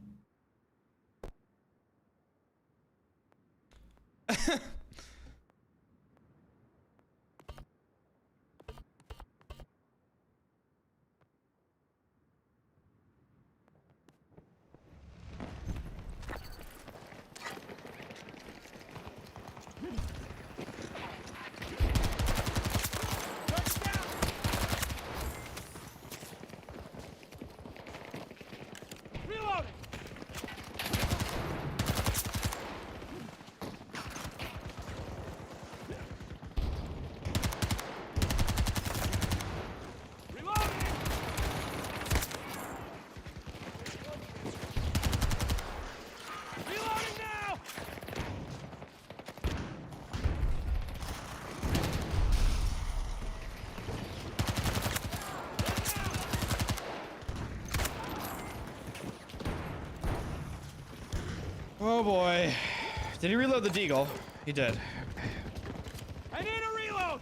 Reloading! Reloading! Reloading now! Oh boy. Did he reload the Deagle? He did. I need a reload!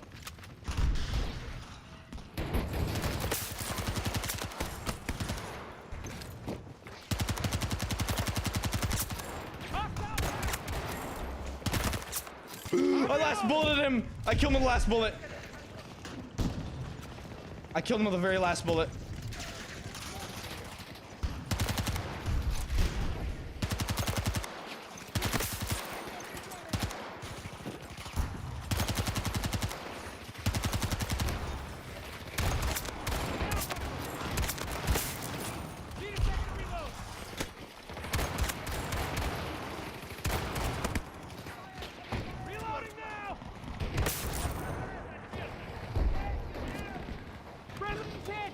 I last bulleted him. I killed him with the last bullet. I killed him with the very last bullet. Need a second to reload. Reloading now. President's hit.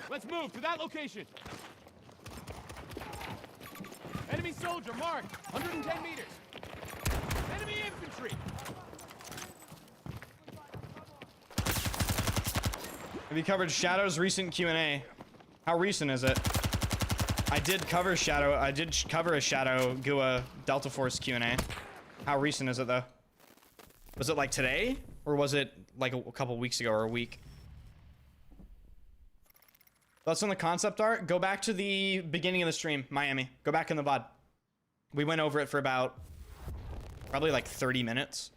Let's move to that location. Enemy soldier marked, 110 meters. Enemy infantry. Have you covered Shadow's recent Q&A? How recent is it? I did cover Shadow. I did cover a Shadow Gua Delta Force Q&A. How recent is it though? Was it like today, or was it like a couple weeks ago or a week? Thoughts on the concept art? Go back to the beginning of the stream, Miami. Go back in the VOD. We went over it for about probably like 30 minutes.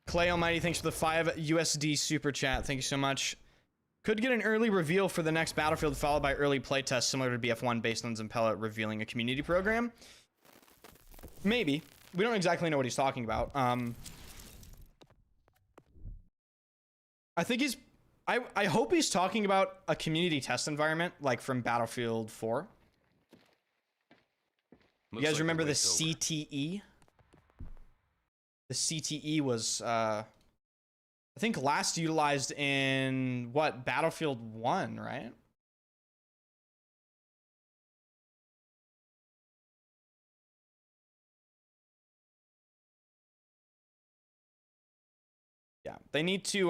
Clay Almighty, thanks for the 5 USD super chat. Thank you so much. Could get an early reveal for the next Battlefield followed by early playtest similar to BF1 based on Zampella revealing a community program. Maybe. We don't exactly know what he's talking about. I think he's... I hope he's talking about a community test environment, like from Battlefield 4. You guys remember the CTE? The CTE was, I think last utilized in, what, Battlefield 1, right? Yeah, they need to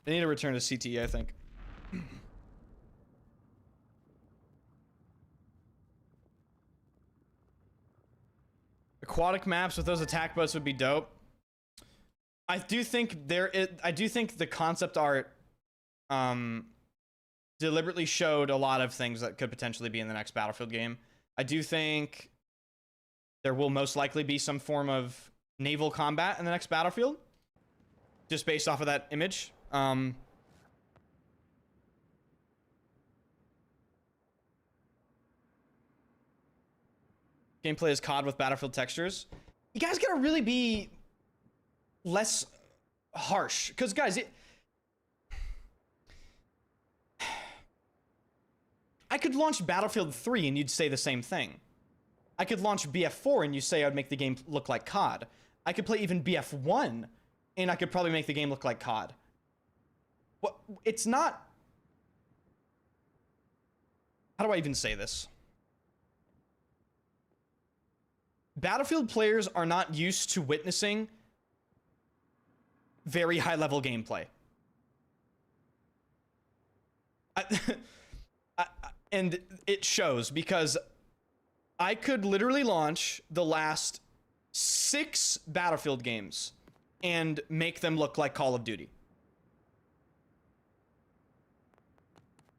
they need to return to CTE, I think. Aquatic maps with those attack boats would be dope. I do think I do think the concept art deliberately showed a lot of things that could potentially be in the next Battlefield game. I do think there will most likely be some form of naval combat in the next Battlefield, just based off of that image. Gameplay is COD with Battlefield textures. You guys gotta really be less harsh, because guys, I could launch Battlefield 3 and you'd say the same thing. I could launch BF4 and you say I'd make the game look like COD. I could play even BF1 and I could probably make the game look like COD. What? It's not... How do I even say this? Battlefield players are not used to witnessing very high-level gameplay. And it shows, because I could literally launch the last 6 Battlefield games and make them look like Call of Duty.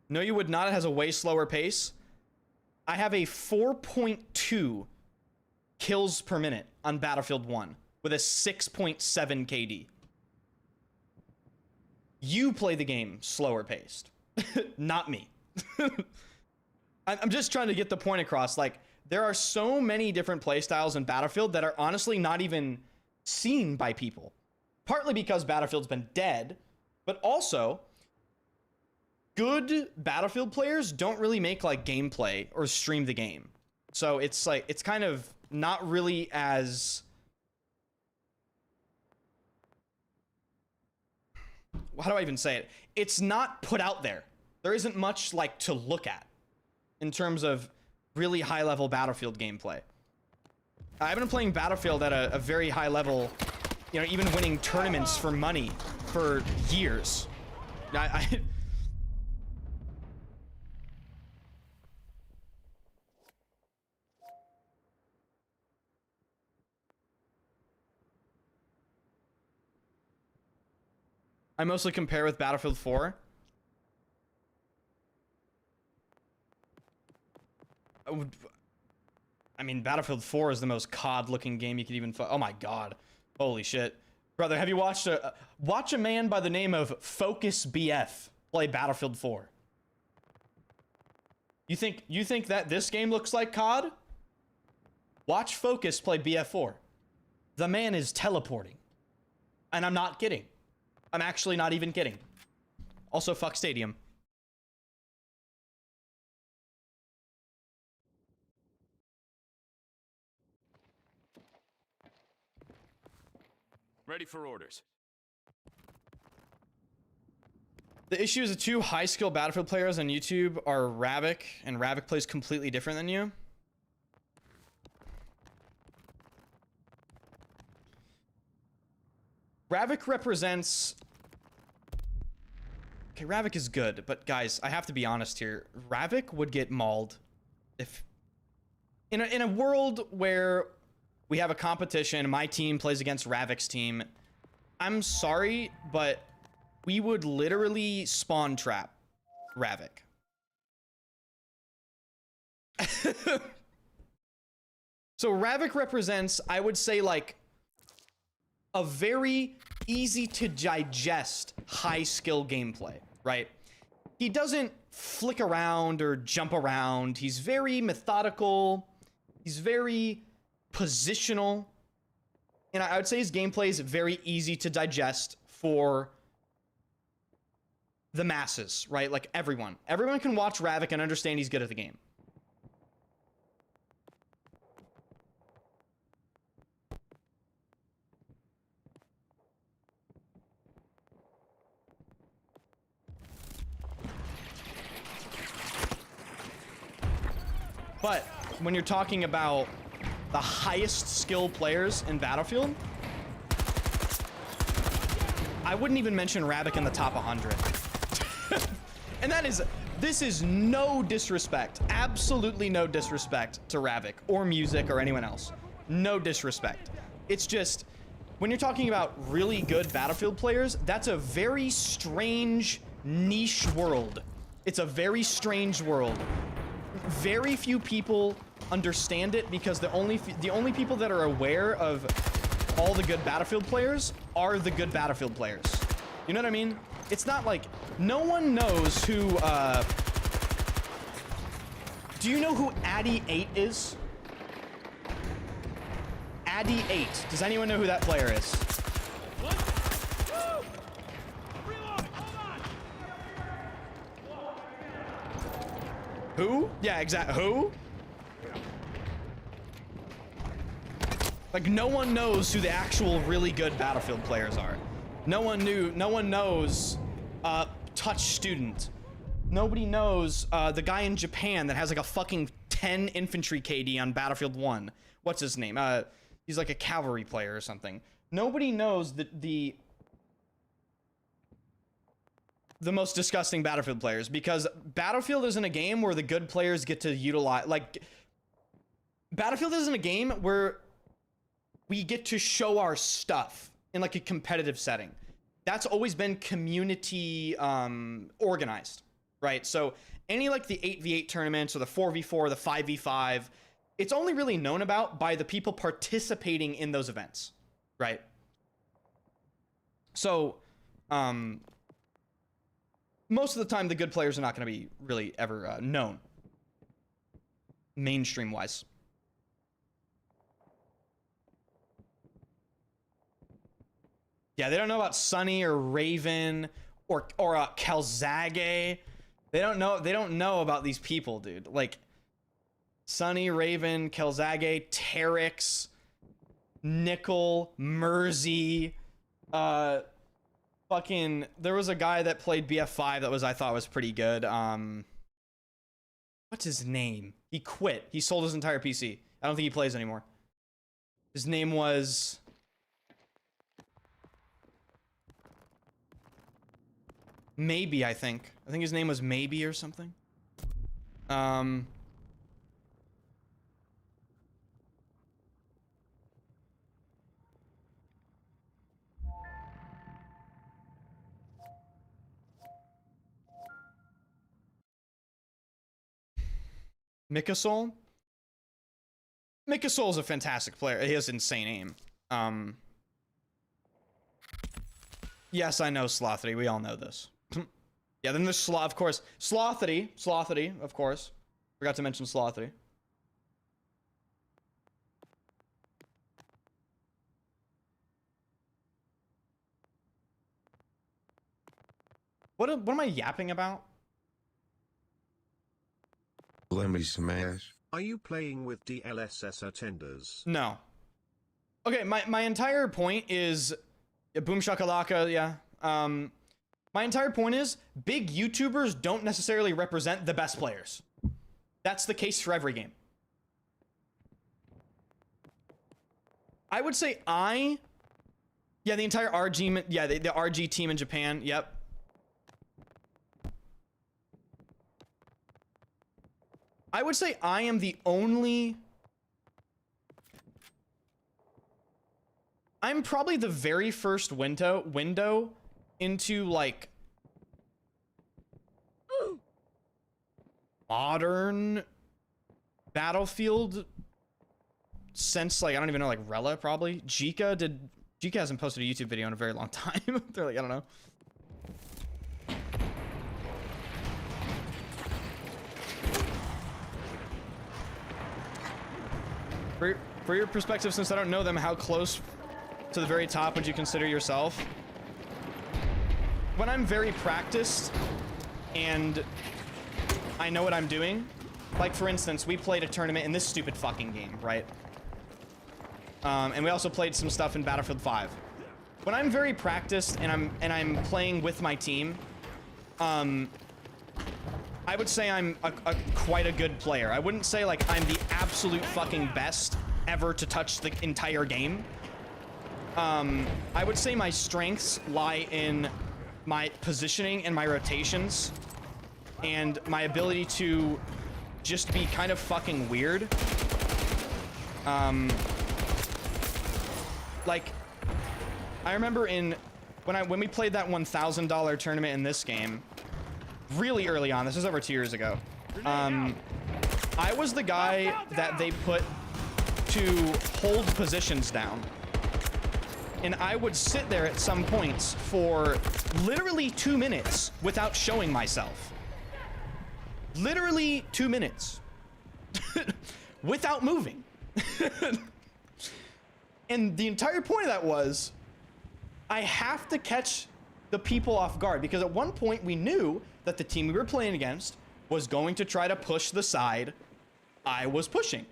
No, you would not. It has a way slower pace. I have a 4.2 kills per minute on Battlefield 1 with a 6.7 KD. You play the game slower paced, not me. I'm just trying to get the point across. Like, there are so many different playstyles in Battlefield that are honestly not even seen by people. Partly because Battlefield's been dead, but also good Battlefield players don't really make like gameplay or stream the game. So it's like, it's kind of not really as, how do I even say it? It's not put out there. There isn't much like to look at in terms of really high level Battlefield gameplay. I've been playing Battlefield at a very high level, you know, even winning tournaments for money for years. I mostly compare with Battlefield 4. I mean, Battlefield 4 is the most COD-looking game you could even. Oh my god, holy shit, brother! Have you watched watch a man by the name of Focus BF play Battlefield 4? You think that this game looks like COD? Watch Focus play BF4. The man is teleporting, and I'm not kidding. I'm actually not even kidding. Also, fuck Stadium. Ready for orders. The issue is the two high-skill Battlefield players on YouTube are Ravik, and Ravik plays completely different than you. Ravik represents... Okay, Ravik is good, but guys, I have to be honest here. Ravik would get mauled if... In a world where we have a competition, my team plays against Ravik's team, I'm sorry, but we would literally spawn trap Ravik. So Ravik represents, I would say, like, a very easy to digest high skill gameplay, right? He doesn't flick around or jump around. He's very methodical. He's very positional. And I would say his gameplay is very easy to digest for the masses, right? Like everyone. Everyone can watch Ravik and understand he's good at the game. But when you're talking about the highest skill players in Battlefield, I wouldn't even mention Ravik in the top 100. And this is no disrespect, absolutely no disrespect to Ravik or Music or anyone else. No disrespect. It's just, when you're talking about really good Battlefield players, that's a very strange niche world. It's a very strange world. Very few people understand it because the only people that are aware of all the good Battlefield players are the good Battlefield players. You know what I mean? It's not like no one knows who. Do you know who Addy8 is? Addy8. Does anyone know who that player is? Who? Yeah, exactly. Who? Like, no one knows who the actual really good Battlefield players are. No one knows Touch Student. Nobody knows the guy in Japan that has like a fucking 10 infantry KD on Battlefield 1. What's his name? He's like a cavalry player or something. Nobody knows the most disgusting Battlefield players, because Battlefield isn't a game where the good players get to utilize, like, Battlefield isn't a game where we get to show our stuff in like a competitive setting. That's always been community organized, right? So any like the 8v8 tournaments or the 4v4, the 5v5, it's only really known about by the people participating in those events, right? So, most of the time, the good players are not going to be really ever known, mainstream-wise. Yeah, they don't know about Sunny or Raven or Calzaghe. They don't know about these people, dude. Like Sunny, Raven, Calzaghe, Terex, Nickel, Mersey, fucking, there was a guy that played BF5 that I thought was pretty good. What's his name? He quit. He sold his entire PC. I don't think he plays anymore. His name was... Maybe, I think his name was Maybe or something. Mikasol? Mikasol's a fantastic player. He has insane aim. Yes, I know Slothity. We all know this. Yeah, then there's of course. Slothity, of course. Forgot to mention Slothity. What am I yapping about? Let me smash. Are you playing with DLSS attenders? No. Okay, my entire point is... Boom shakalaka, yeah. My entire point is, big YouTubers don't necessarily represent the best players. That's the case for every game. I would say yeah, the entire RG, yeah, the RG team in Japan, yep. I would say I am the only... I'm probably the very first window into like modern Battlefield since like I don't even know, like Rella probably. G.SKILL hasn't posted a YouTube video in a very long time. They're like, I don't know. For your perspective, since I don't know them, how close to the very top would you consider yourself? When I'm very practiced and I know what I'm doing, like for instance, we played a tournament in this stupid fucking game, right? And we also played some stuff in Battlefield 5. When I'm very practiced and I'm playing with my team, I would say I'm quite a good player. I wouldn't say like I'm the absolute fucking best ever to touch the entire game. I would say my strengths lie in my positioning and my rotations and my ability to just be kind of fucking weird. Like I remember when we played that $1,000 tournament in this game really early on, this was over 2 years ago. I was the guy that they put to hold positions down. And I would sit there at some points for literally 2 minutes without showing myself. Literally 2 minutes. Without moving. And the entire point of that was, I have to catch the people off guard. Because at one point we knew that the team we were playing against was going to try to push the side I was pushing.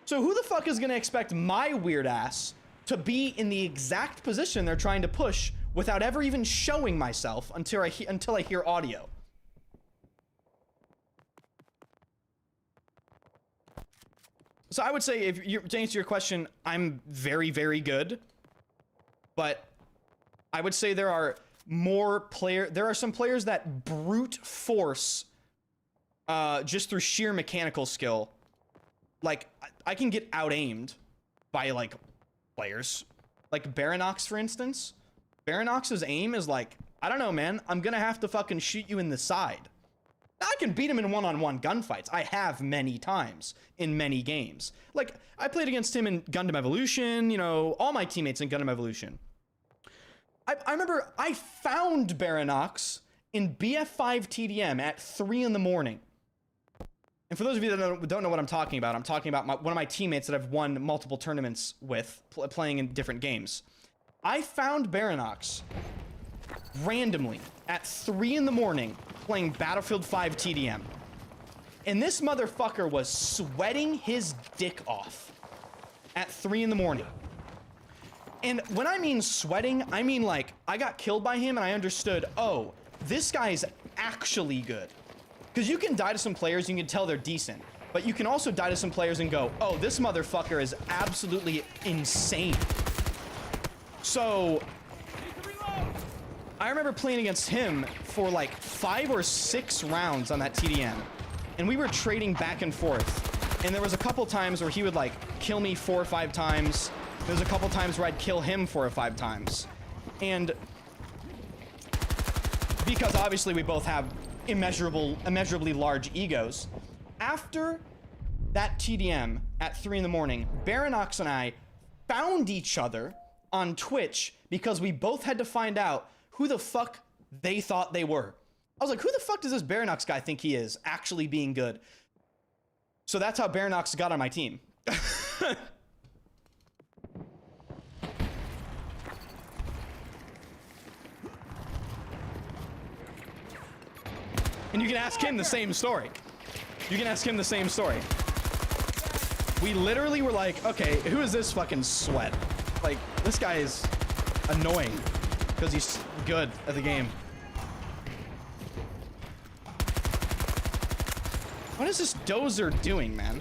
So who the fuck is going to expect my weird ass to be in the exact position they're trying to push without ever even showing myself until I hear audio? So I would say, to answer your question, I'm very, very good. But I would say there are some players that brute force just through sheer mechanical skill. Like, I can get out-aimed by, like, players. Like, Baranox, for instance. Baranox's aim is like, I don't know, man. I'm gonna have to fucking shoot you in the side. I can beat him in one-on-one gunfights. I have many times in many games. Like, I played against him in Gundam Evolution, you know, all my teammates in Gundam Evolution. I remember I found Baranox in BF5 TDM at 3 in the morning. And for those of you that don't know what I'm talking about one of my teammates that I've won multiple tournaments with, playing in different games. I found Baranox randomly at 3 in the morning playing Battlefield 5 TDM. And this motherfucker was sweating his dick off at 3 in the morning. And when I mean sweating, I mean like I got killed by him and I understood, oh, this guy's actually good. Because you can die to some players, you can tell they're decent. But you can also die to some players and go, oh, this motherfucker is absolutely insane. So I remember playing against him for like 5 or 6 rounds on that TDM. And we were trading back and forth. And there was a couple times where he would like kill me 4 or 5 times. There's a couple times where I'd kill him 4 or 5 times. And because obviously we both have immeasurably large egos. After that TDM at 3 in the morning, Baranox and I found each other on Twitch because we both had to find out who the fuck they thought they were. I was like, who the fuck does this Baranox guy think he is, actually being good? So that's how Baranox got on my team. And you can ask him the same story. You can ask him the same story. We literally were like, okay, who is this fucking sweat? Like, this guy is annoying because he's good at the game. What is this dozer doing, man?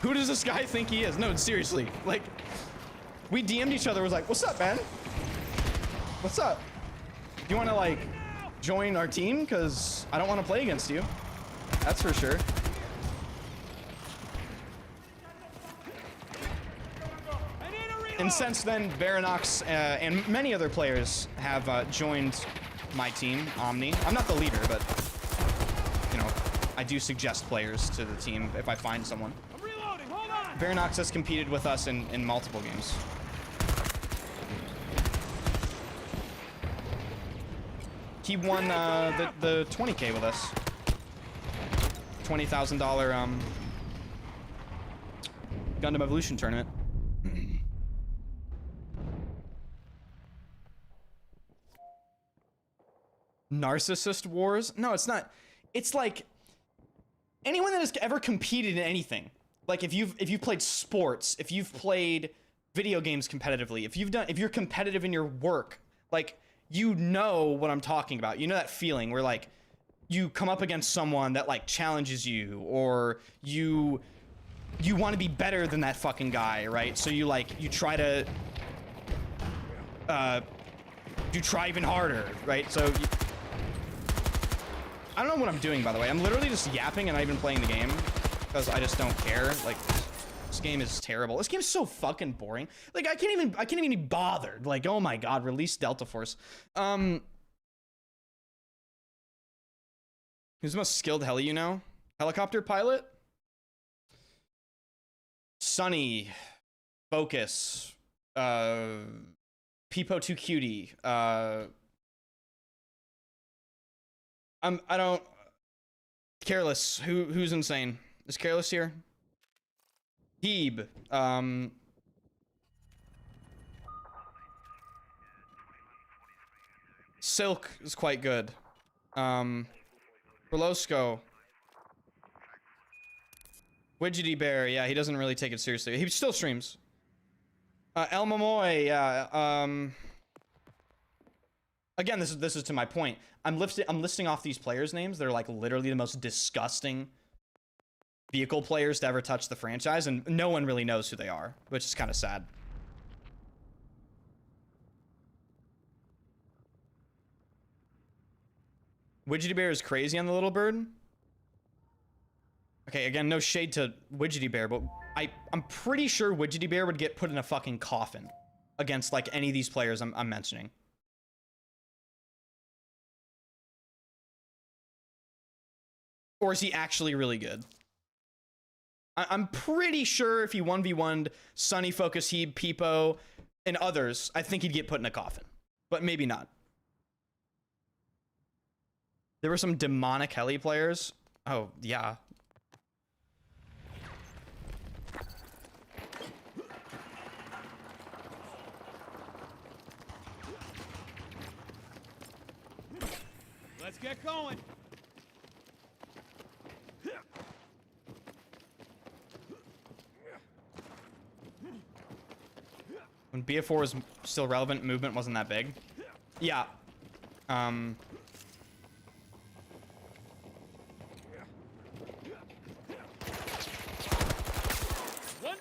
Who does this guy think he is? No, seriously. Like, we DM'd each other, was like, what's up, man? What's up? Do you want to, like, join our team? Because I don't want to play against you. That's for sure. And since then, Baranox and many other players have joined my team, Omni. I'm not the leader, but, you know, I do suggest players to the team if I find someone. I'm reloading. Hold on. Baranox has competed with us in multiple games. He won the 20K with us. $20,000 Gundam Evolution tournament. Narcissist wars? No, it's not. It's like anyone that has ever competed in anything. Like if you've played sports, if you've played video games competitively, if you're competitive in your work, like, you know what I'm talking about. You know that feeling where like you come up against someone that like challenges you, or you want to be better than that fucking guy, right? So you try to you try even harder, right? So I don't know what I'm doing, by the way. I'm literally just yapping and not even playing the game because I just don't care. Like, this game is terrible. This game's so fucking boring. Like, I can't even be bothered. Like, oh my god, release Delta Force. Who's the most skilled heli you know? Helicopter pilot? Sunny. Focus. Peepo 2 Cutie. I don't... Careless. Who's insane? Is Careless here? Heeb. Silk is quite good. Berlosco. Widgety Bear, yeah, he doesn't really take it seriously. He still streams. El Momoy, yeah. Again, this is to my point. I'm listing off these players' names. They're like literally the most disgusting vehicle players to ever touch the franchise, and no one really knows who they are, which is kind of sad. Widgety Bear is crazy on the Little Bird. Okay, again, no shade to Widgety Bear, but I'm pretty sure Widgety Bear would get put in a fucking coffin against like any of these players I'm mentioning. Or is he actually really good? I'm pretty sure if he 1v1'd Sunny, Focus, Heeb, Peepo, and others, I think he'd get put in a coffin. But maybe not. There were some demonic heli players. Oh, yeah. Let's get going. When BF4 was still relevant, movement wasn't that big. Yeah. One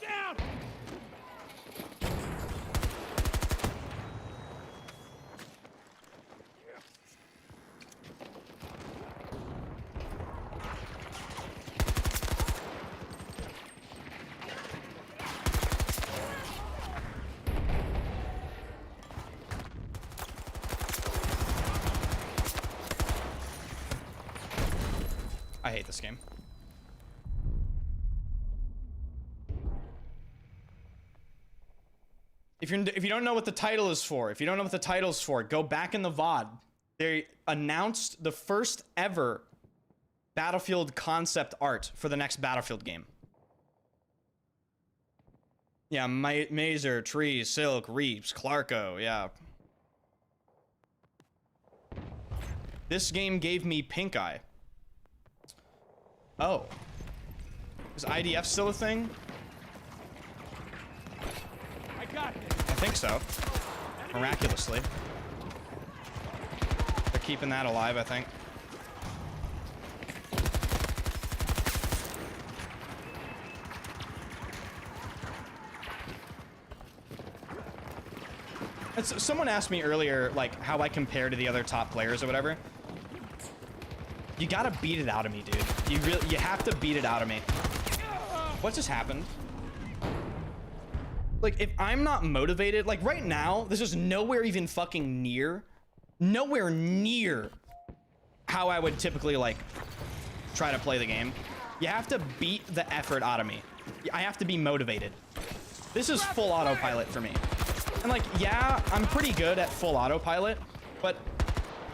down. I hate this game. If you don't know what the title is for, go back in the VOD. They announced the first ever Battlefield concept art for the next Battlefield game. Yeah, Mazer, Trees, Silk, Reaps, Clarko, yeah. This game gave me pink eye. Oh. Is IDF still a thing? I got this. I think so. Miraculously. They're keeping that alive, I think. Someone asked me earlier, like, how I compare to the other top players or whatever. You gotta beat it out of me, dude. You have to beat it out of me. What just happened? Like, if I'm not motivated, like right now, this is nowhere even fucking near how I would typically like try to play the game. You have to beat the effort out of me. I have to be motivated. This is full autopilot for me. And like, yeah, I'm pretty good at full autopilot, but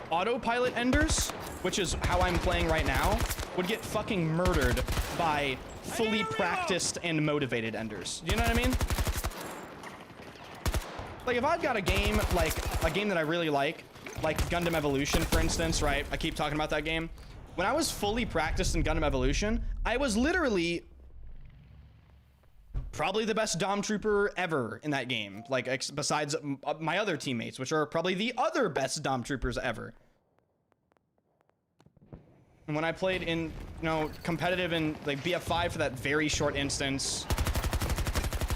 autopilot enders, which is how I'm playing right now, would get fucking murdered by fully practiced and motivated enders. Do you know what I mean? Like, if I've got a game, like, a game that I really like Gundam Evolution, for instance, right? I keep talking about that game. When I was fully practiced in Gundam Evolution, I was literally probably the best Dom Trooper ever in that game. Like, besides my other teammates, which are probably the other best Dom Troopers ever. And when I played in, you know, competitive in like BF5 for that very short instance,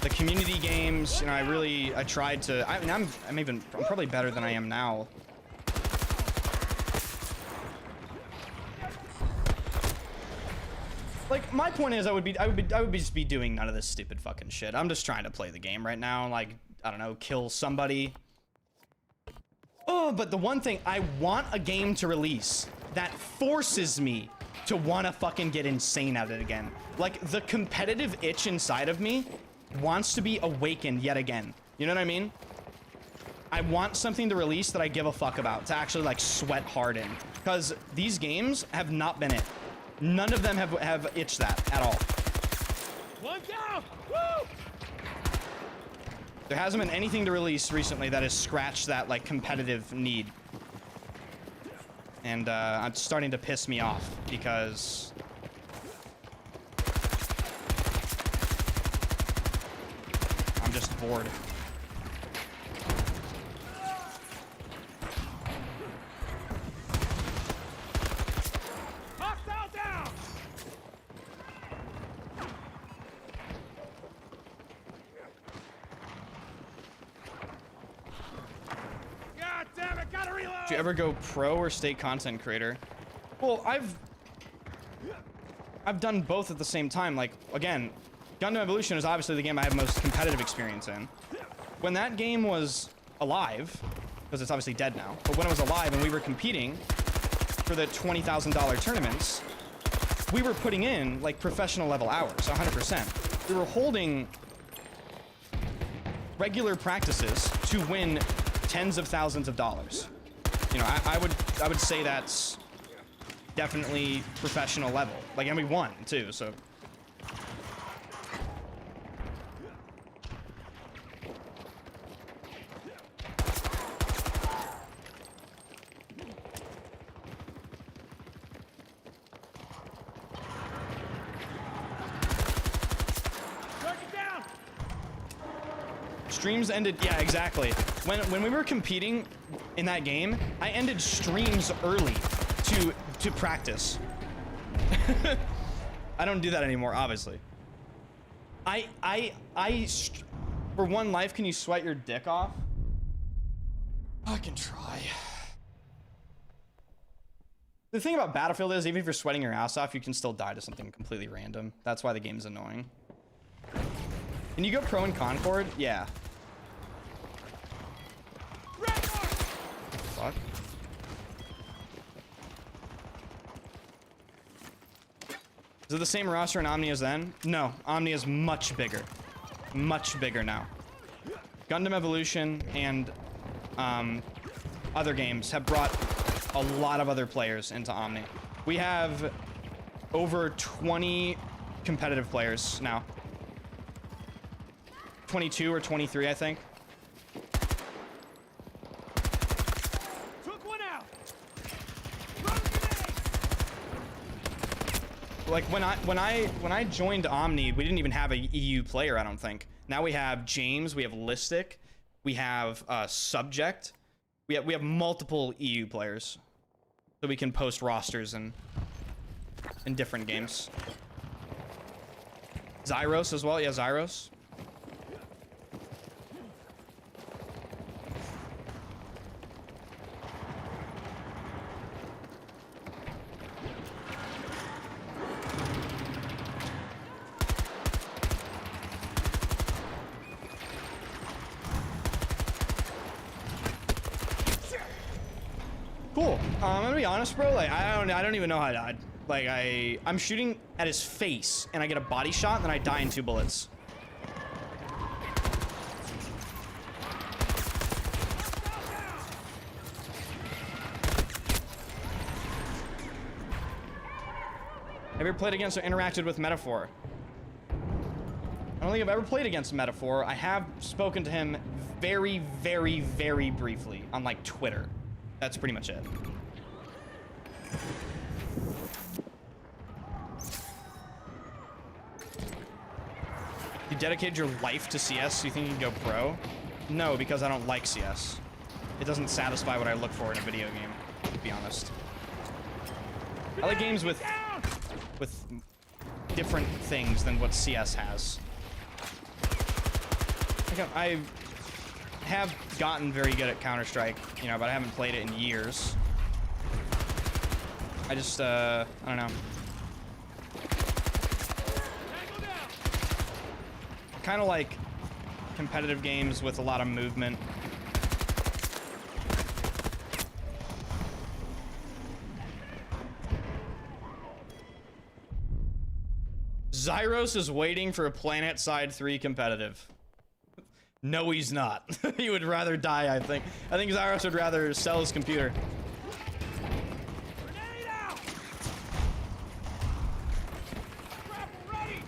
the community games, you know, I tried to, I mean, I'm probably better than I am now. Like, my point is I would just be doing none of this stupid fucking shit. I'm just trying to play the game right now, like, I don't know, kill somebody. Oh, but the one thing, I want a game to release that forces me to want to fucking get insane at it again. Like, the competitive itch inside of me wants to be awakened yet again. You know what I mean? I want something to release that I give a fuck about, to actually, like, sweat hard in. Because these games have not been it. None of them have itched that at all. One down! Woo! There hasn't been anything to release recently that has scratched that, like, competitive need. And it's starting to piss me off because I'm just bored. Hostile down! God damn it, gotta reload! Did you ever go pro or stay content creator? Well, I've done both at the same time. Like, again, Gundam Evolution is obviously the game I have most competitive experience in. When that game was alive, because it's obviously dead now, but when it was alive and we were competing for the $20,000 tournaments, we were putting in like professional level hours, 100%. We were holding regular practices to win tens of thousands of dollars. You know, I would say that's definitely professional level. Like, and we won too, so. Streams ended, yeah, exactly. When we were competing in that game, I ended streams early to practice. I don't do that anymore, obviously. For one life, can you sweat your dick off? I can try. The thing about Battlefield is, even if you're sweating your ass off, you can still die to something completely random. That's why the game's annoying. Can you go pro in Concord? Yeah. Fuck. Is it the same roster in Omni as then? No, Omni is much bigger. Much bigger now. Gundam Evolution and other games have brought a lot of other players into Omni. We have over 20 competitive players now. 22 or 23, I think. Took one out. Like when I joined Omni, we didn't even have a EU player, I don't think. Now we have James, we have Listic, we have Subject. We have multiple EU players. So we can post rosters in different games. Zyros as well, yeah, Zyros. Cool. I'm gonna be honest, bro. Like, I don't even know how I died. Like, I'm shooting at his face, and I get a body shot, and then I die in 2 bullets. Have you ever played against or interacted with Metaphor? I don't think I've ever played against Metaphor. I have spoken to him very, very, very briefly on, like, Twitter. That's pretty much it. You dedicated your life to CS, so you think you can go pro? No, because I don't like CS. It doesn't satisfy what I look for in a video game, to be honest. I like games with different things than what CS has. I have gotten very good at Counter-Strike, you know, but I haven't played it in years. I just, I don't know. Kind of like competitive games with a lot of movement. Zyros is waiting for a PlanetSide 3 competitive. No, he's not. He would rather die, I think. I think Zyros would rather sell his computer. Grenade out. Grapple ready.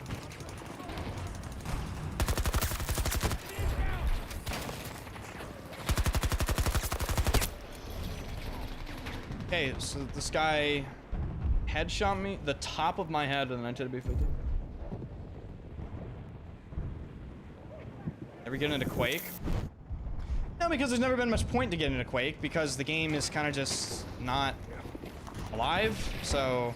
Okay, so this guy headshot me, the top of my head, and then I tried to be 50. Ever get into Quake? No, because there's never been much point to get into Quake, because the game is kind of just not alive, so...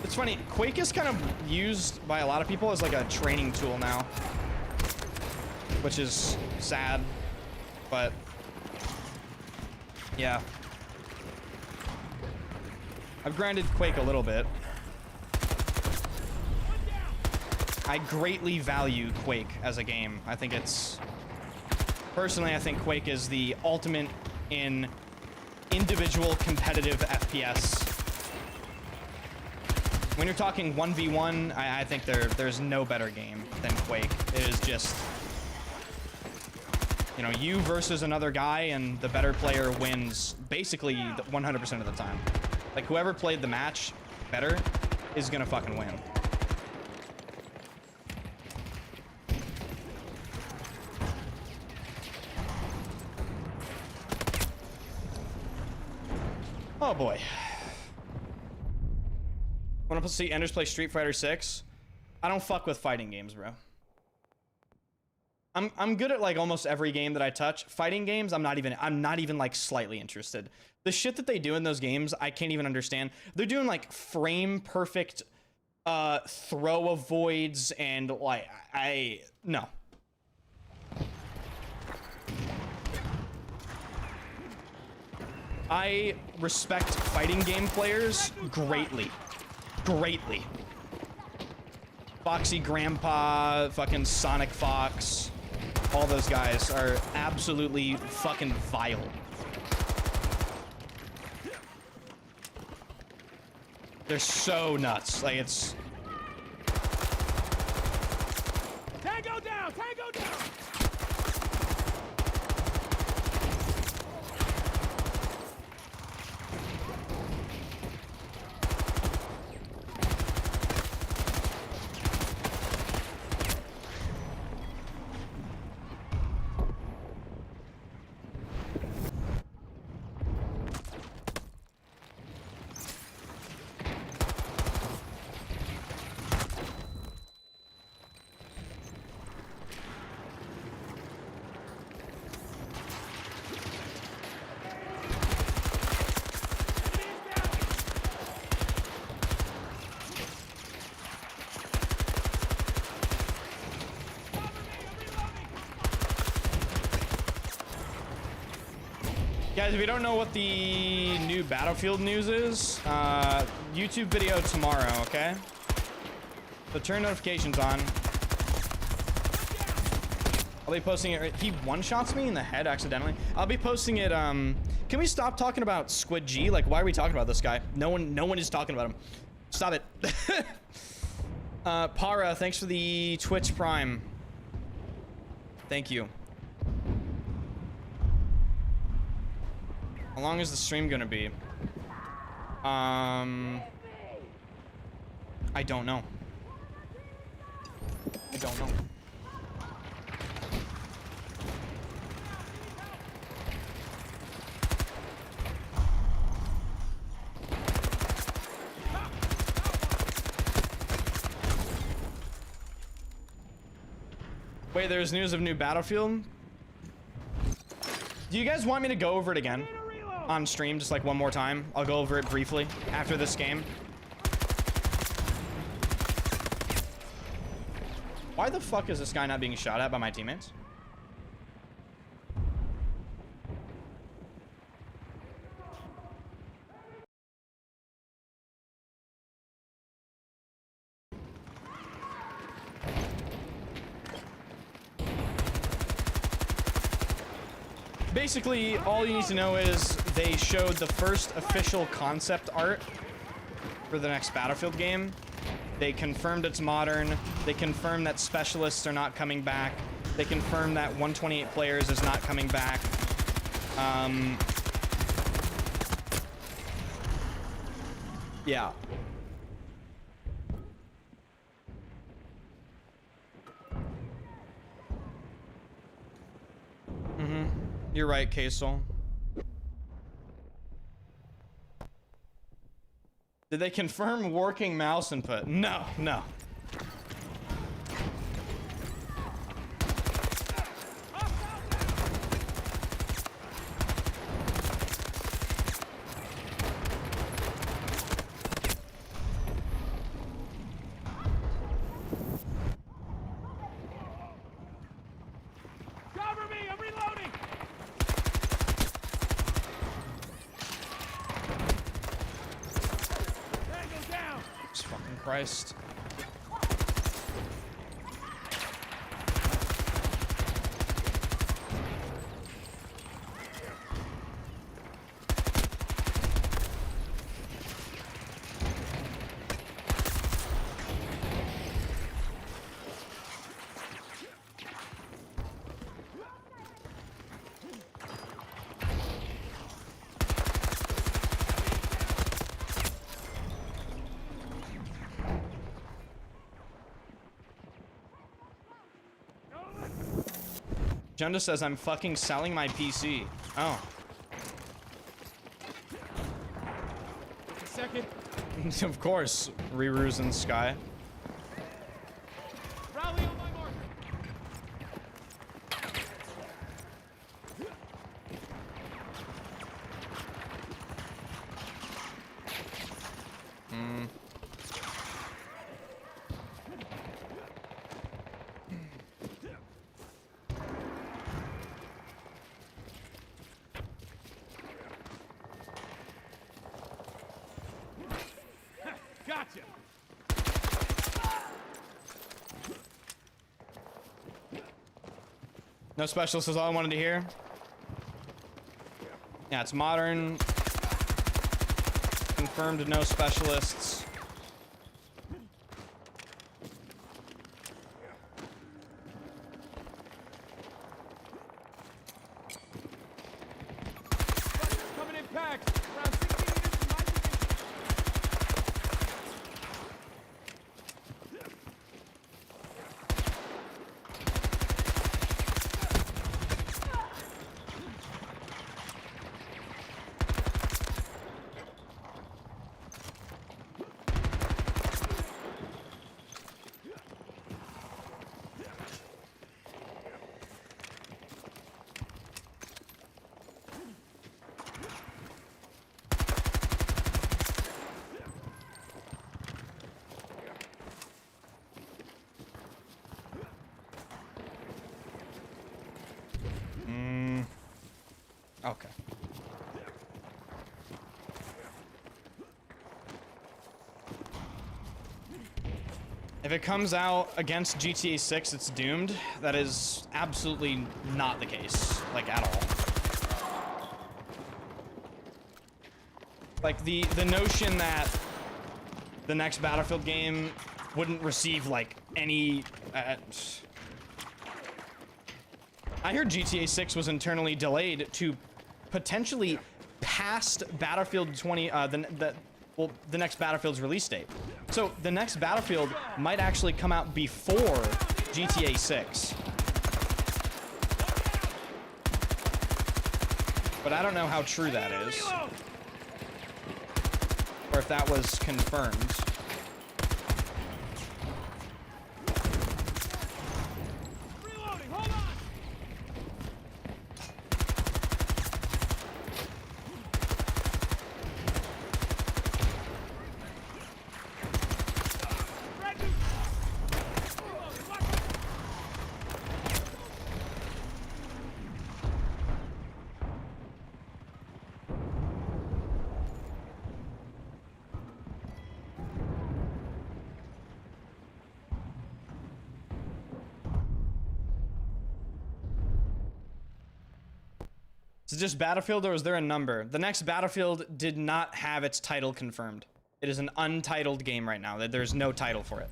It's funny, Quake is kind of used by a lot of people as like a training tool now. Which is sad, but... Yeah. I've grinded Quake a little bit. I greatly value Quake as a game. I think it's... Personally, I think Quake is the ultimate in individual competitive FPS. When you're talking 1v1, I think there's no better game than Quake. It is just, you know, you versus another guy, and the better player wins basically 100% of the time. Like, whoever played the match better is gonna fucking win. Oh boy. Want to see Enders play Street Fighter 6? I don't fuck with fighting games, bro. I'm good at like almost every game that I touch. Fighting games, I'm not even like slightly interested. The shit that they do in those games, I can't even understand. They're doing like frame perfect throw avoids and like no. I respect fighting game players greatly. Greatly. Foxy Grandpa, fucking Sonic Fox, all those guys are absolutely fucking vile. They're so nuts. Like, it's... Tango down! Tango down! Guys, if you don't know what the new Battlefield news is, YouTube video tomorrow, okay? So turn notifications on. I'll be posting it. He one-shots me in the head accidentally. I'll be posting it. Can we stop talking about Squid G? Like, why are we talking about this guy? No one is talking about him. Stop it. Para, thanks for the Twitch Prime. Thank you. How long is the stream gonna be? I don't know. I don't know. Wait, there's news of new Battlefield? Do you guys want me to go over it again? On stream, just like one more time. I'll go over it briefly after this game. Why the fuck is this guy not being shot at by my teammates? Basically, all you need to know is they showed the first official concept art for the next Battlefield game. They confirmed it's modern. They confirmed that specialists are not coming back. They confirmed that 128 players is not coming back. Yeah. You're right, K-Soul. Did they confirm working mouse input? No, no. Cover me! I'm reloading! Tango down! Jesus fucking Christ. Junda says I'm fucking selling my PC. Oh. Just a second. Of course, Riru's in the sky. Rally on my marker. Gotcha. No specialist is all I wanted to hear. Yeah, it's modern. Confirmed no specialists. Coming in packed. Around 60 meters from my position. Okay. If it comes out against GTA 6, it's doomed. That is absolutely not the case, like, at all. Like, the notion that the next Battlefield game wouldn't receive, like, any... I heard GTA 6 was internally delayed to potentially past Battlefield 20, the next Battlefield's release date. So the next Battlefield might actually come out before GTA 6. But I don't know how true that is. Or if that was confirmed. Reloading. Hold on. Is it just Battlefield or is there a number? The next Battlefield did not have its title confirmed. It is an untitled game right now. There's no title for it.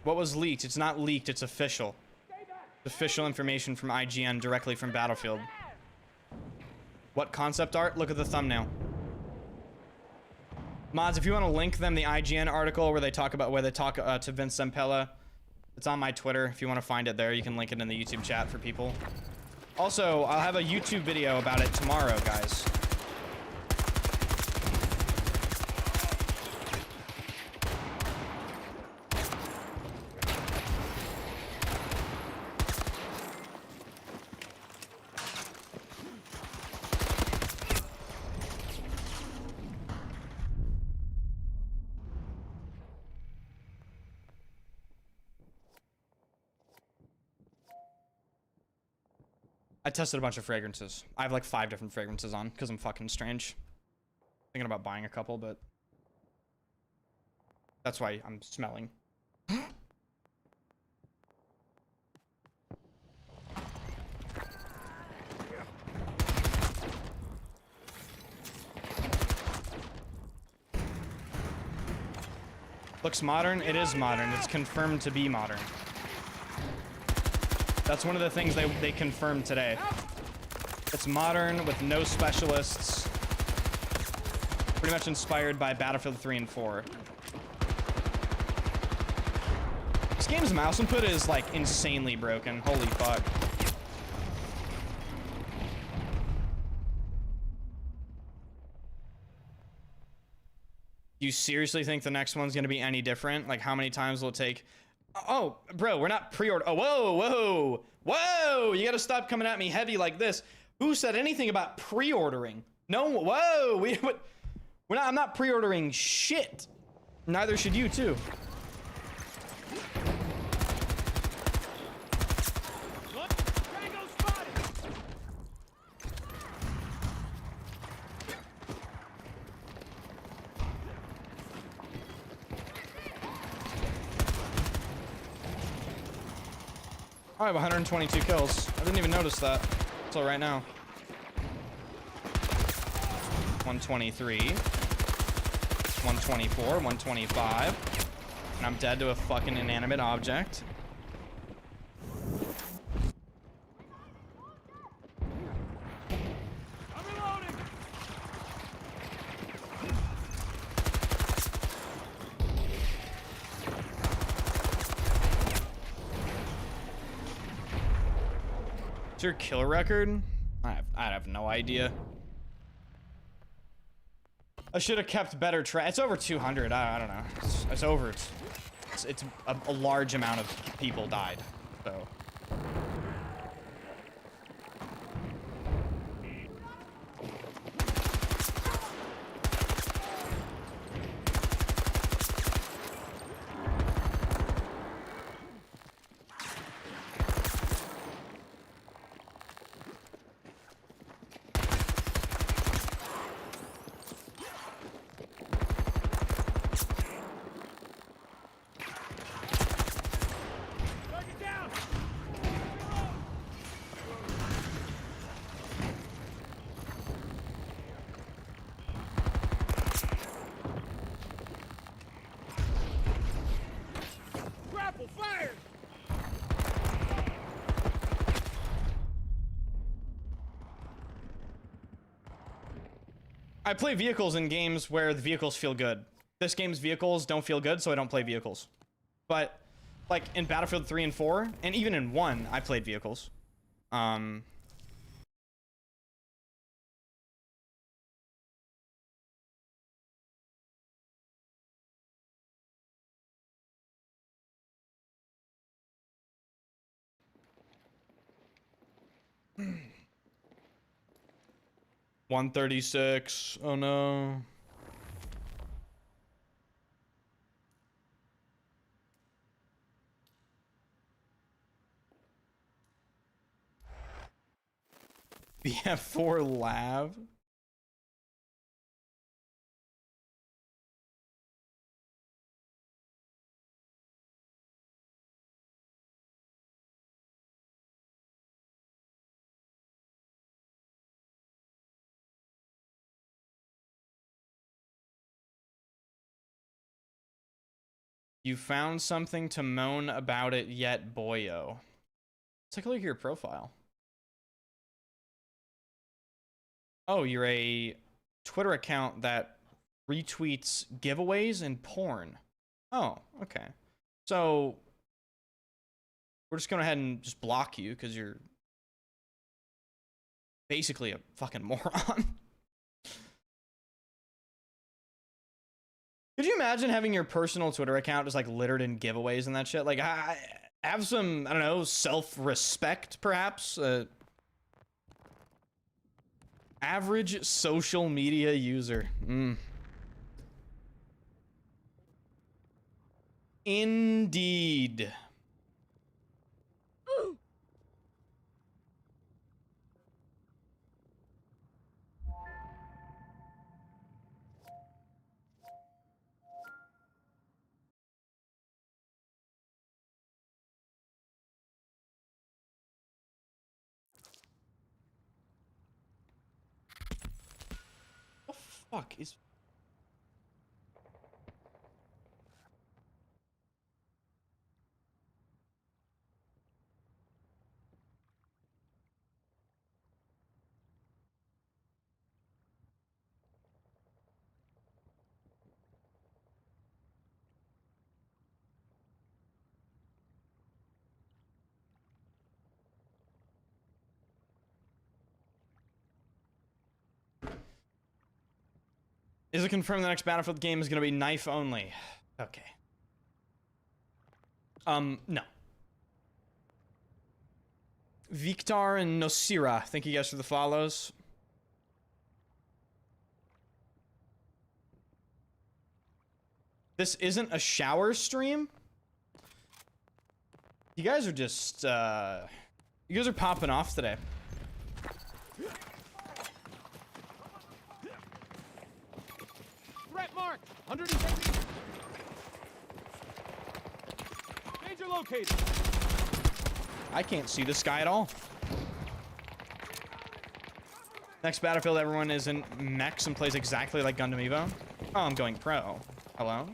What was leaked? It's not leaked, it's official. Official information from IGN directly from Battlefield. What concept art? Look at the thumbnail. Mods, if you want to link them the IGN article where they talk to Vince Zampella, it's on my Twitter. If you want to find it there, you can link it in the YouTube chat for people. Also, I'll have a YouTube video about it tomorrow, guys. I tested a bunch of fragrances. I have like 5 different fragrances on because I'm fucking strange. Thinking about buying a couple, but that's why I'm smelling. Looks modern. It is modern. It's confirmed to be modern. That's one of the things they confirmed today. It's modern with no specialists. Pretty much inspired by Battlefield 3 and 4. This game's mouse input is like insanely broken. Holy fuck. You seriously think the next one's gonna be any different? Like, how many times will it take? Oh, bro, we're not pre-order. Oh, whoa, whoa, whoa! You gotta stop coming at me heavy like this. Who said anything about pre-ordering? No, whoa, we're not. I'm not pre-ordering shit. Neither should you, too. I have 122 kills. I didn't even notice that until right now. 123. 124. 125. And I'm dead to a fucking inanimate object. Your kill record? I have no idea. I should have kept better track. It's over 200. I don't know. It's over. It's a large amount of people died. So. I play vehicles in games where the vehicles feel good. This game's vehicles don't feel good, so I don't play vehicles. But like in Battlefield 3 and 4, and even in 1, I played vehicles. 136. Oh no. BF4 Lav. You found something to moan about it yet, boyo. Let's take a look at your profile. Oh, you're a Twitter account that retweets giveaways and porn. Oh, okay. So we're just going to go ahead and just block you because you're basically a fucking moron. Could you imagine having your personal Twitter account just like littered in giveaways and that shit? Like, I have some, I don't know, self-respect perhaps. Average social media user. Indeed. Fuck is Is it confirmed the next Battlefield game is going to be knife only? Okay. No. Viktar and Nosira, thank you guys for the follows. This isn't a shower stream? You guys are just, you guys are popping off today. Threat mark! 110 meters. Danger located. I can't see this guy at all. Next Battlefield, everyone is in mechs and plays exactly like Gundam Evo. Oh, I'm going pro. Hello?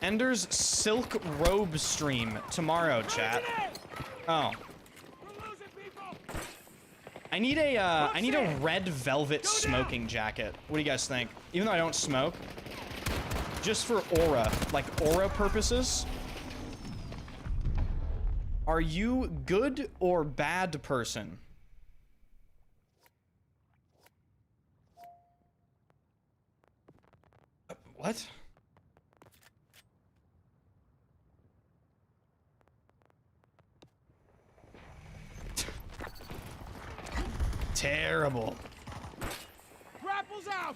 Ender's Silk Robe stream tomorrow, chat. Oh. I need a red velvet smoking jacket. What do you guys think? Even though I don't smoke, just for aura, like aura purposes. Are you good or bad person? What? Terrible. Grapples out!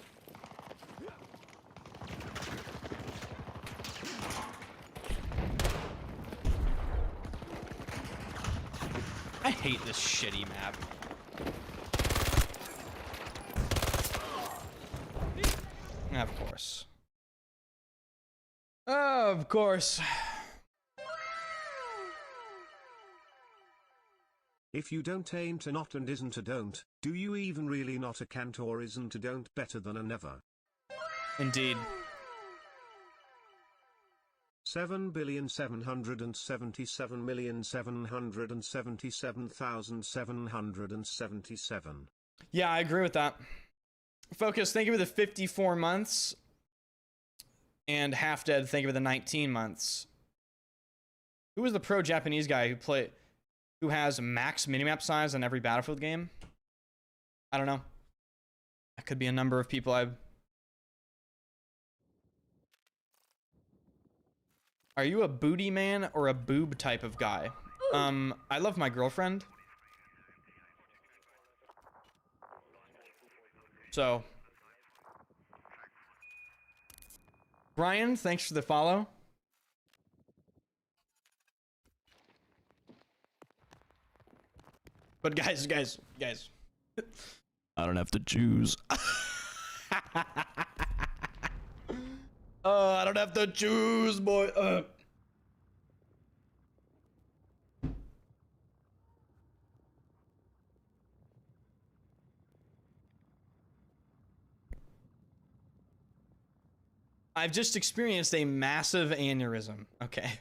I hate this shitty map. Of course. Of course. If you don't ain't a not and isn't a don't, do you even really not a can't or isn't a don't better than a never? Indeed. 7,777,777,777. Yeah, I agree with that. Focus, thank you for the 54 months. And Half Dead, thank you for the 19 months. Who was the pro Japanese guy who has max minimap size on every Battlefield game? I don't know. That could be a number of people Are you a booty man or a boob type of guy? I love my girlfriend. So. Brian, thanks for the follow. But guys. I don't have to choose. I don't have to choose, boy. I've just experienced a massive aneurysm. Okay.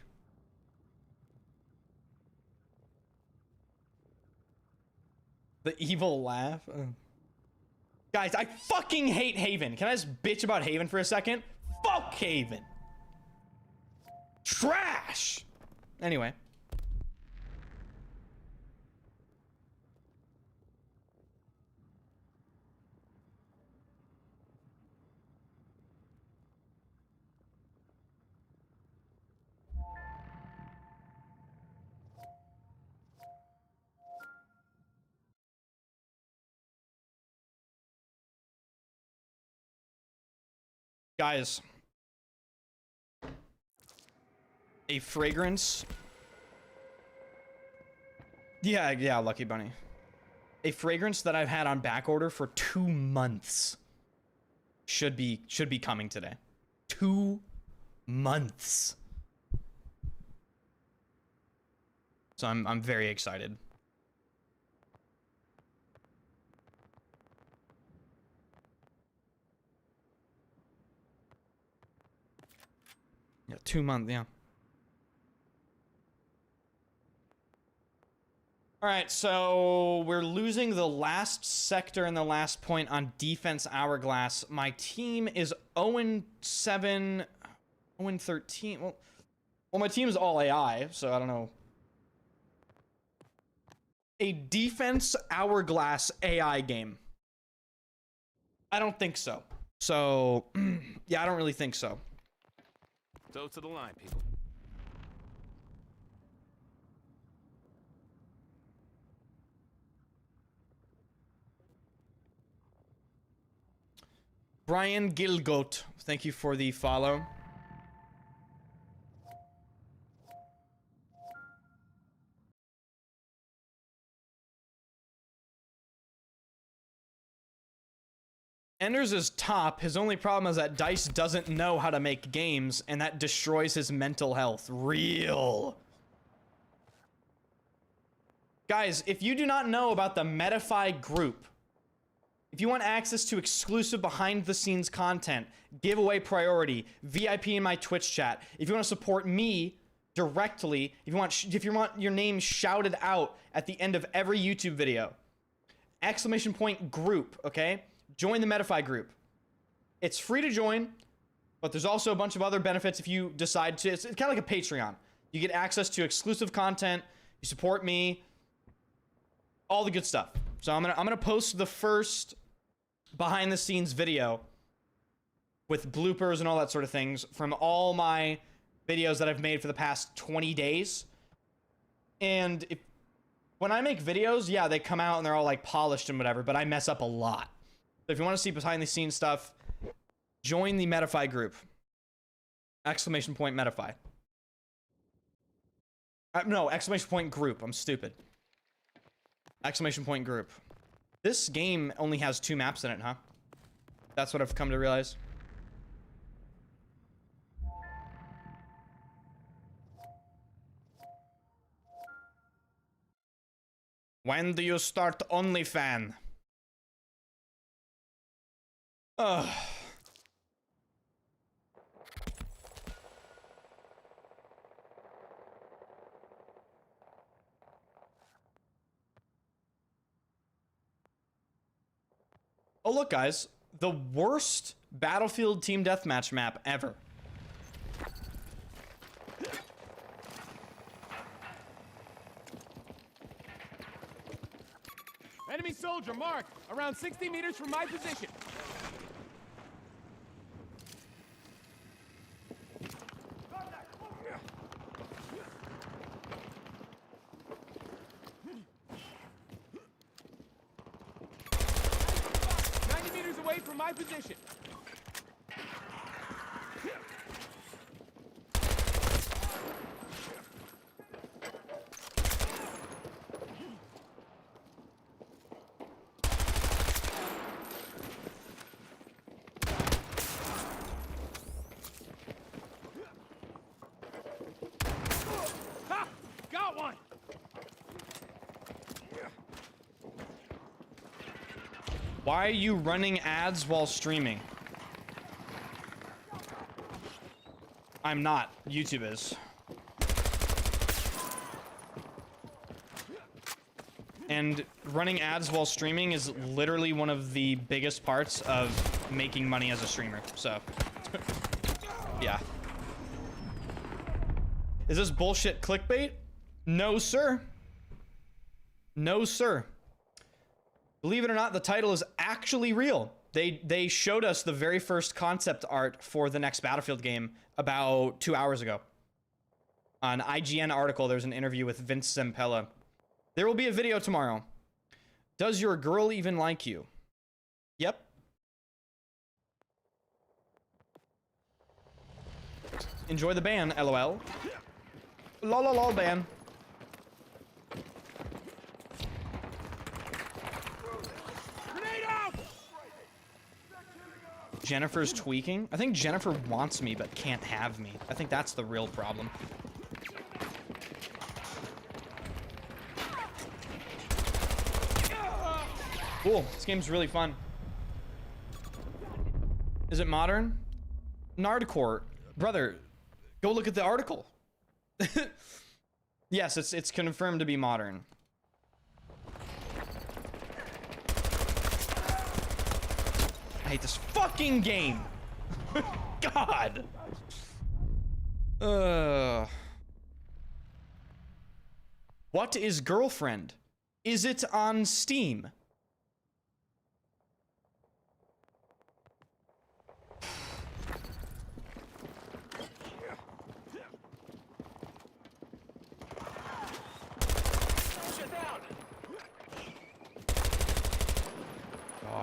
The evil laugh. Guys, I fucking hate Haven. Can I just bitch about Haven for a second? Fuck Haven. Trash. Anyway. Guys, a fragrance. Yeah, Lucky Bunny. A fragrance that I've had on back order for 2 months should be coming today. 2 months. So I'm very excited. Yeah, 2 months, yeah. All right, so we're losing the last sector and the last point on defense hourglass. My team is 0-7, 0-13. Well, my team's all AI, so I don't know. A defense hourglass AI game. I don't think so. So, yeah, I don't really think so. Toe to the line, people. Brian Gilgoat, thank you for the follow. Enders is top. His only problem is that Dice doesn't know how to make games, and that destroys his mental health. Real. Guys, if you do not know about the Metafy group, if you want access to exclusive behind-the-scenes content, giveaway priority, VIP in my Twitch chat, if you want to support me directly, if you want your name shouted out at the end of every YouTube video, exclamation point group, okay? Join the Metafy group. It's free to join, but there's also a bunch of other benefits if you decide to. It's kind of like a Patreon. You get access to exclusive content. You support me. All the good stuff. So I'm gonna post the first behind the scenes video with bloopers and all that sort of things from all my videos that I've made for the past 20 days. And when I make videos, yeah, they come out and they're all like polished and whatever, but I mess up a lot. So if you want to see behind the scenes stuff, join the Metafy group. Exclamation point Metafy. No, exclamation point group. I'm stupid. Exclamation point group. This game only has 2 maps in it, huh? That's what I've come to realize. When do you start OnlyFans? Ugh. Oh, look, guys. The worst Battlefield Team Deathmatch map ever. Enemy soldier marked around 60 meters from my position. Away from my position. Ha! Got one. Why are you running ads while streaming? I'm not. YouTube is. And running ads while streaming is literally one of the biggest parts of making money as a streamer. So, yeah. Is this bullshit clickbait? No, sir. No, sir. Believe it or not, the title is actually real. They showed us the very first concept art for the next Battlefield game about 2 hours ago. On IGN article, there's an interview with Vince Zampella. There will be a video tomorrow. Does your girl even like you? Yep. Enjoy the ban, LOL. Lol ban. Jennifer's tweaking? I think Jennifer wants me but can't have me. I think that's the real problem. Cool. This game's really fun. Is it modern? Nardcore. Brother, go look at the article. Yes, it's confirmed to be modern. I hate this fucking game. God. What is Girlfriend? Is it on Steam?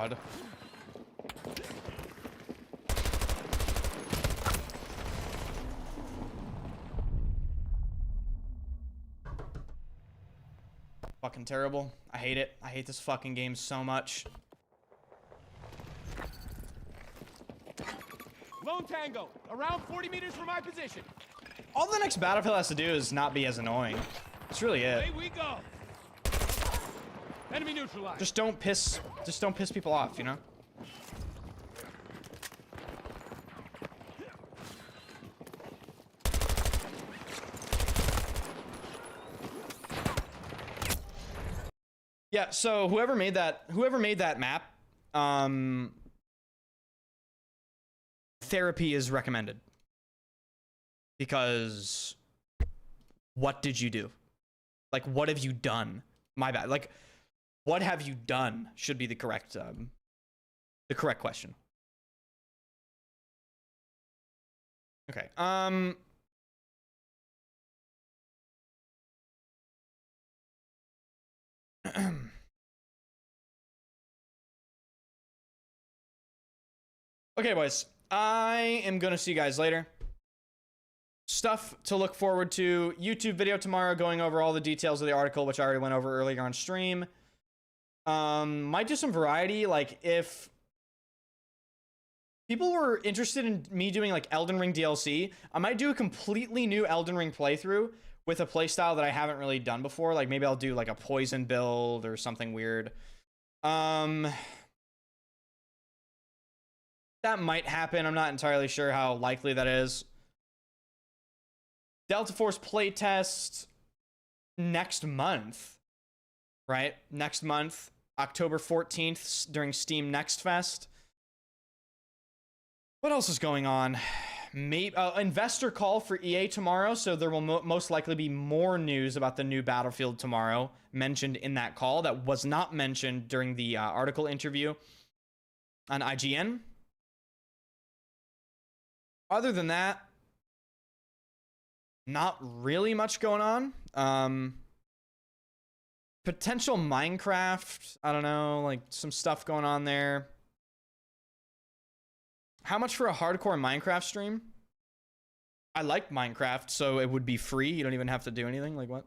God. Fucking terrible. I hate it. I hate this fucking game so much. Lone Tango, around 40 meters from my position. All the next Battlefield has to do is not be as annoying. That's really it. Away we go. Enemy neutralized. Just don't piss people off, you know? Yeah, so whoever made that map, therapy is recommended. Because what did you do? Like, what have you done? My bad. Like, what have you done should be the correct question. Okay. Okay, boys. I am gonna see you guys later. Stuff to look forward to. YouTube video tomorrow going over all the details of the article, which I already went over earlier on stream. Might do some variety. Like, if people were interested in me doing like Elden Ring DLC, I might do a completely new Elden Ring playthrough with a playstyle that I haven't really done before. Like, maybe I'll do like a poison build or something weird. That might happen. I'm not entirely sure how likely that is. Delta Force playtest next month, right? Next month, October 14th during Steam Next Fest. What else is going on? Maybe investor call for EA tomorrow, so there will most likely be more news about the new Battlefield tomorrow mentioned in that call that was not mentioned during the article interview on IGN. Other than that, not really much going on. Potential Minecraft, I don't know, like some stuff going on there. How much for a hardcore Minecraft stream? I like Minecraft, so it would be free. You don't even have to do anything. Like what?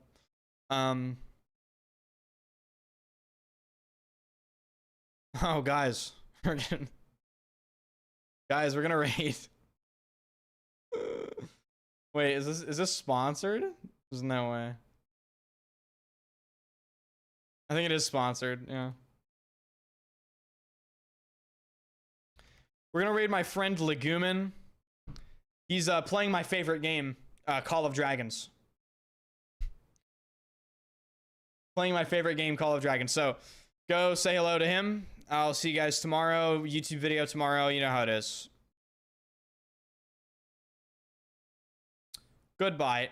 Oh, guys. Guys, we're gonna raid. Wait, is this sponsored? There's no way. I think it is sponsored, yeah. We're gonna raid my friend Legumin. He's playing my favorite game, Call of Dragons. Playing my favorite game, Call of Dragons. So go say hello to him. I'll see you guys tomorrow. YouTube video tomorrow. You know how it is. Goodbye.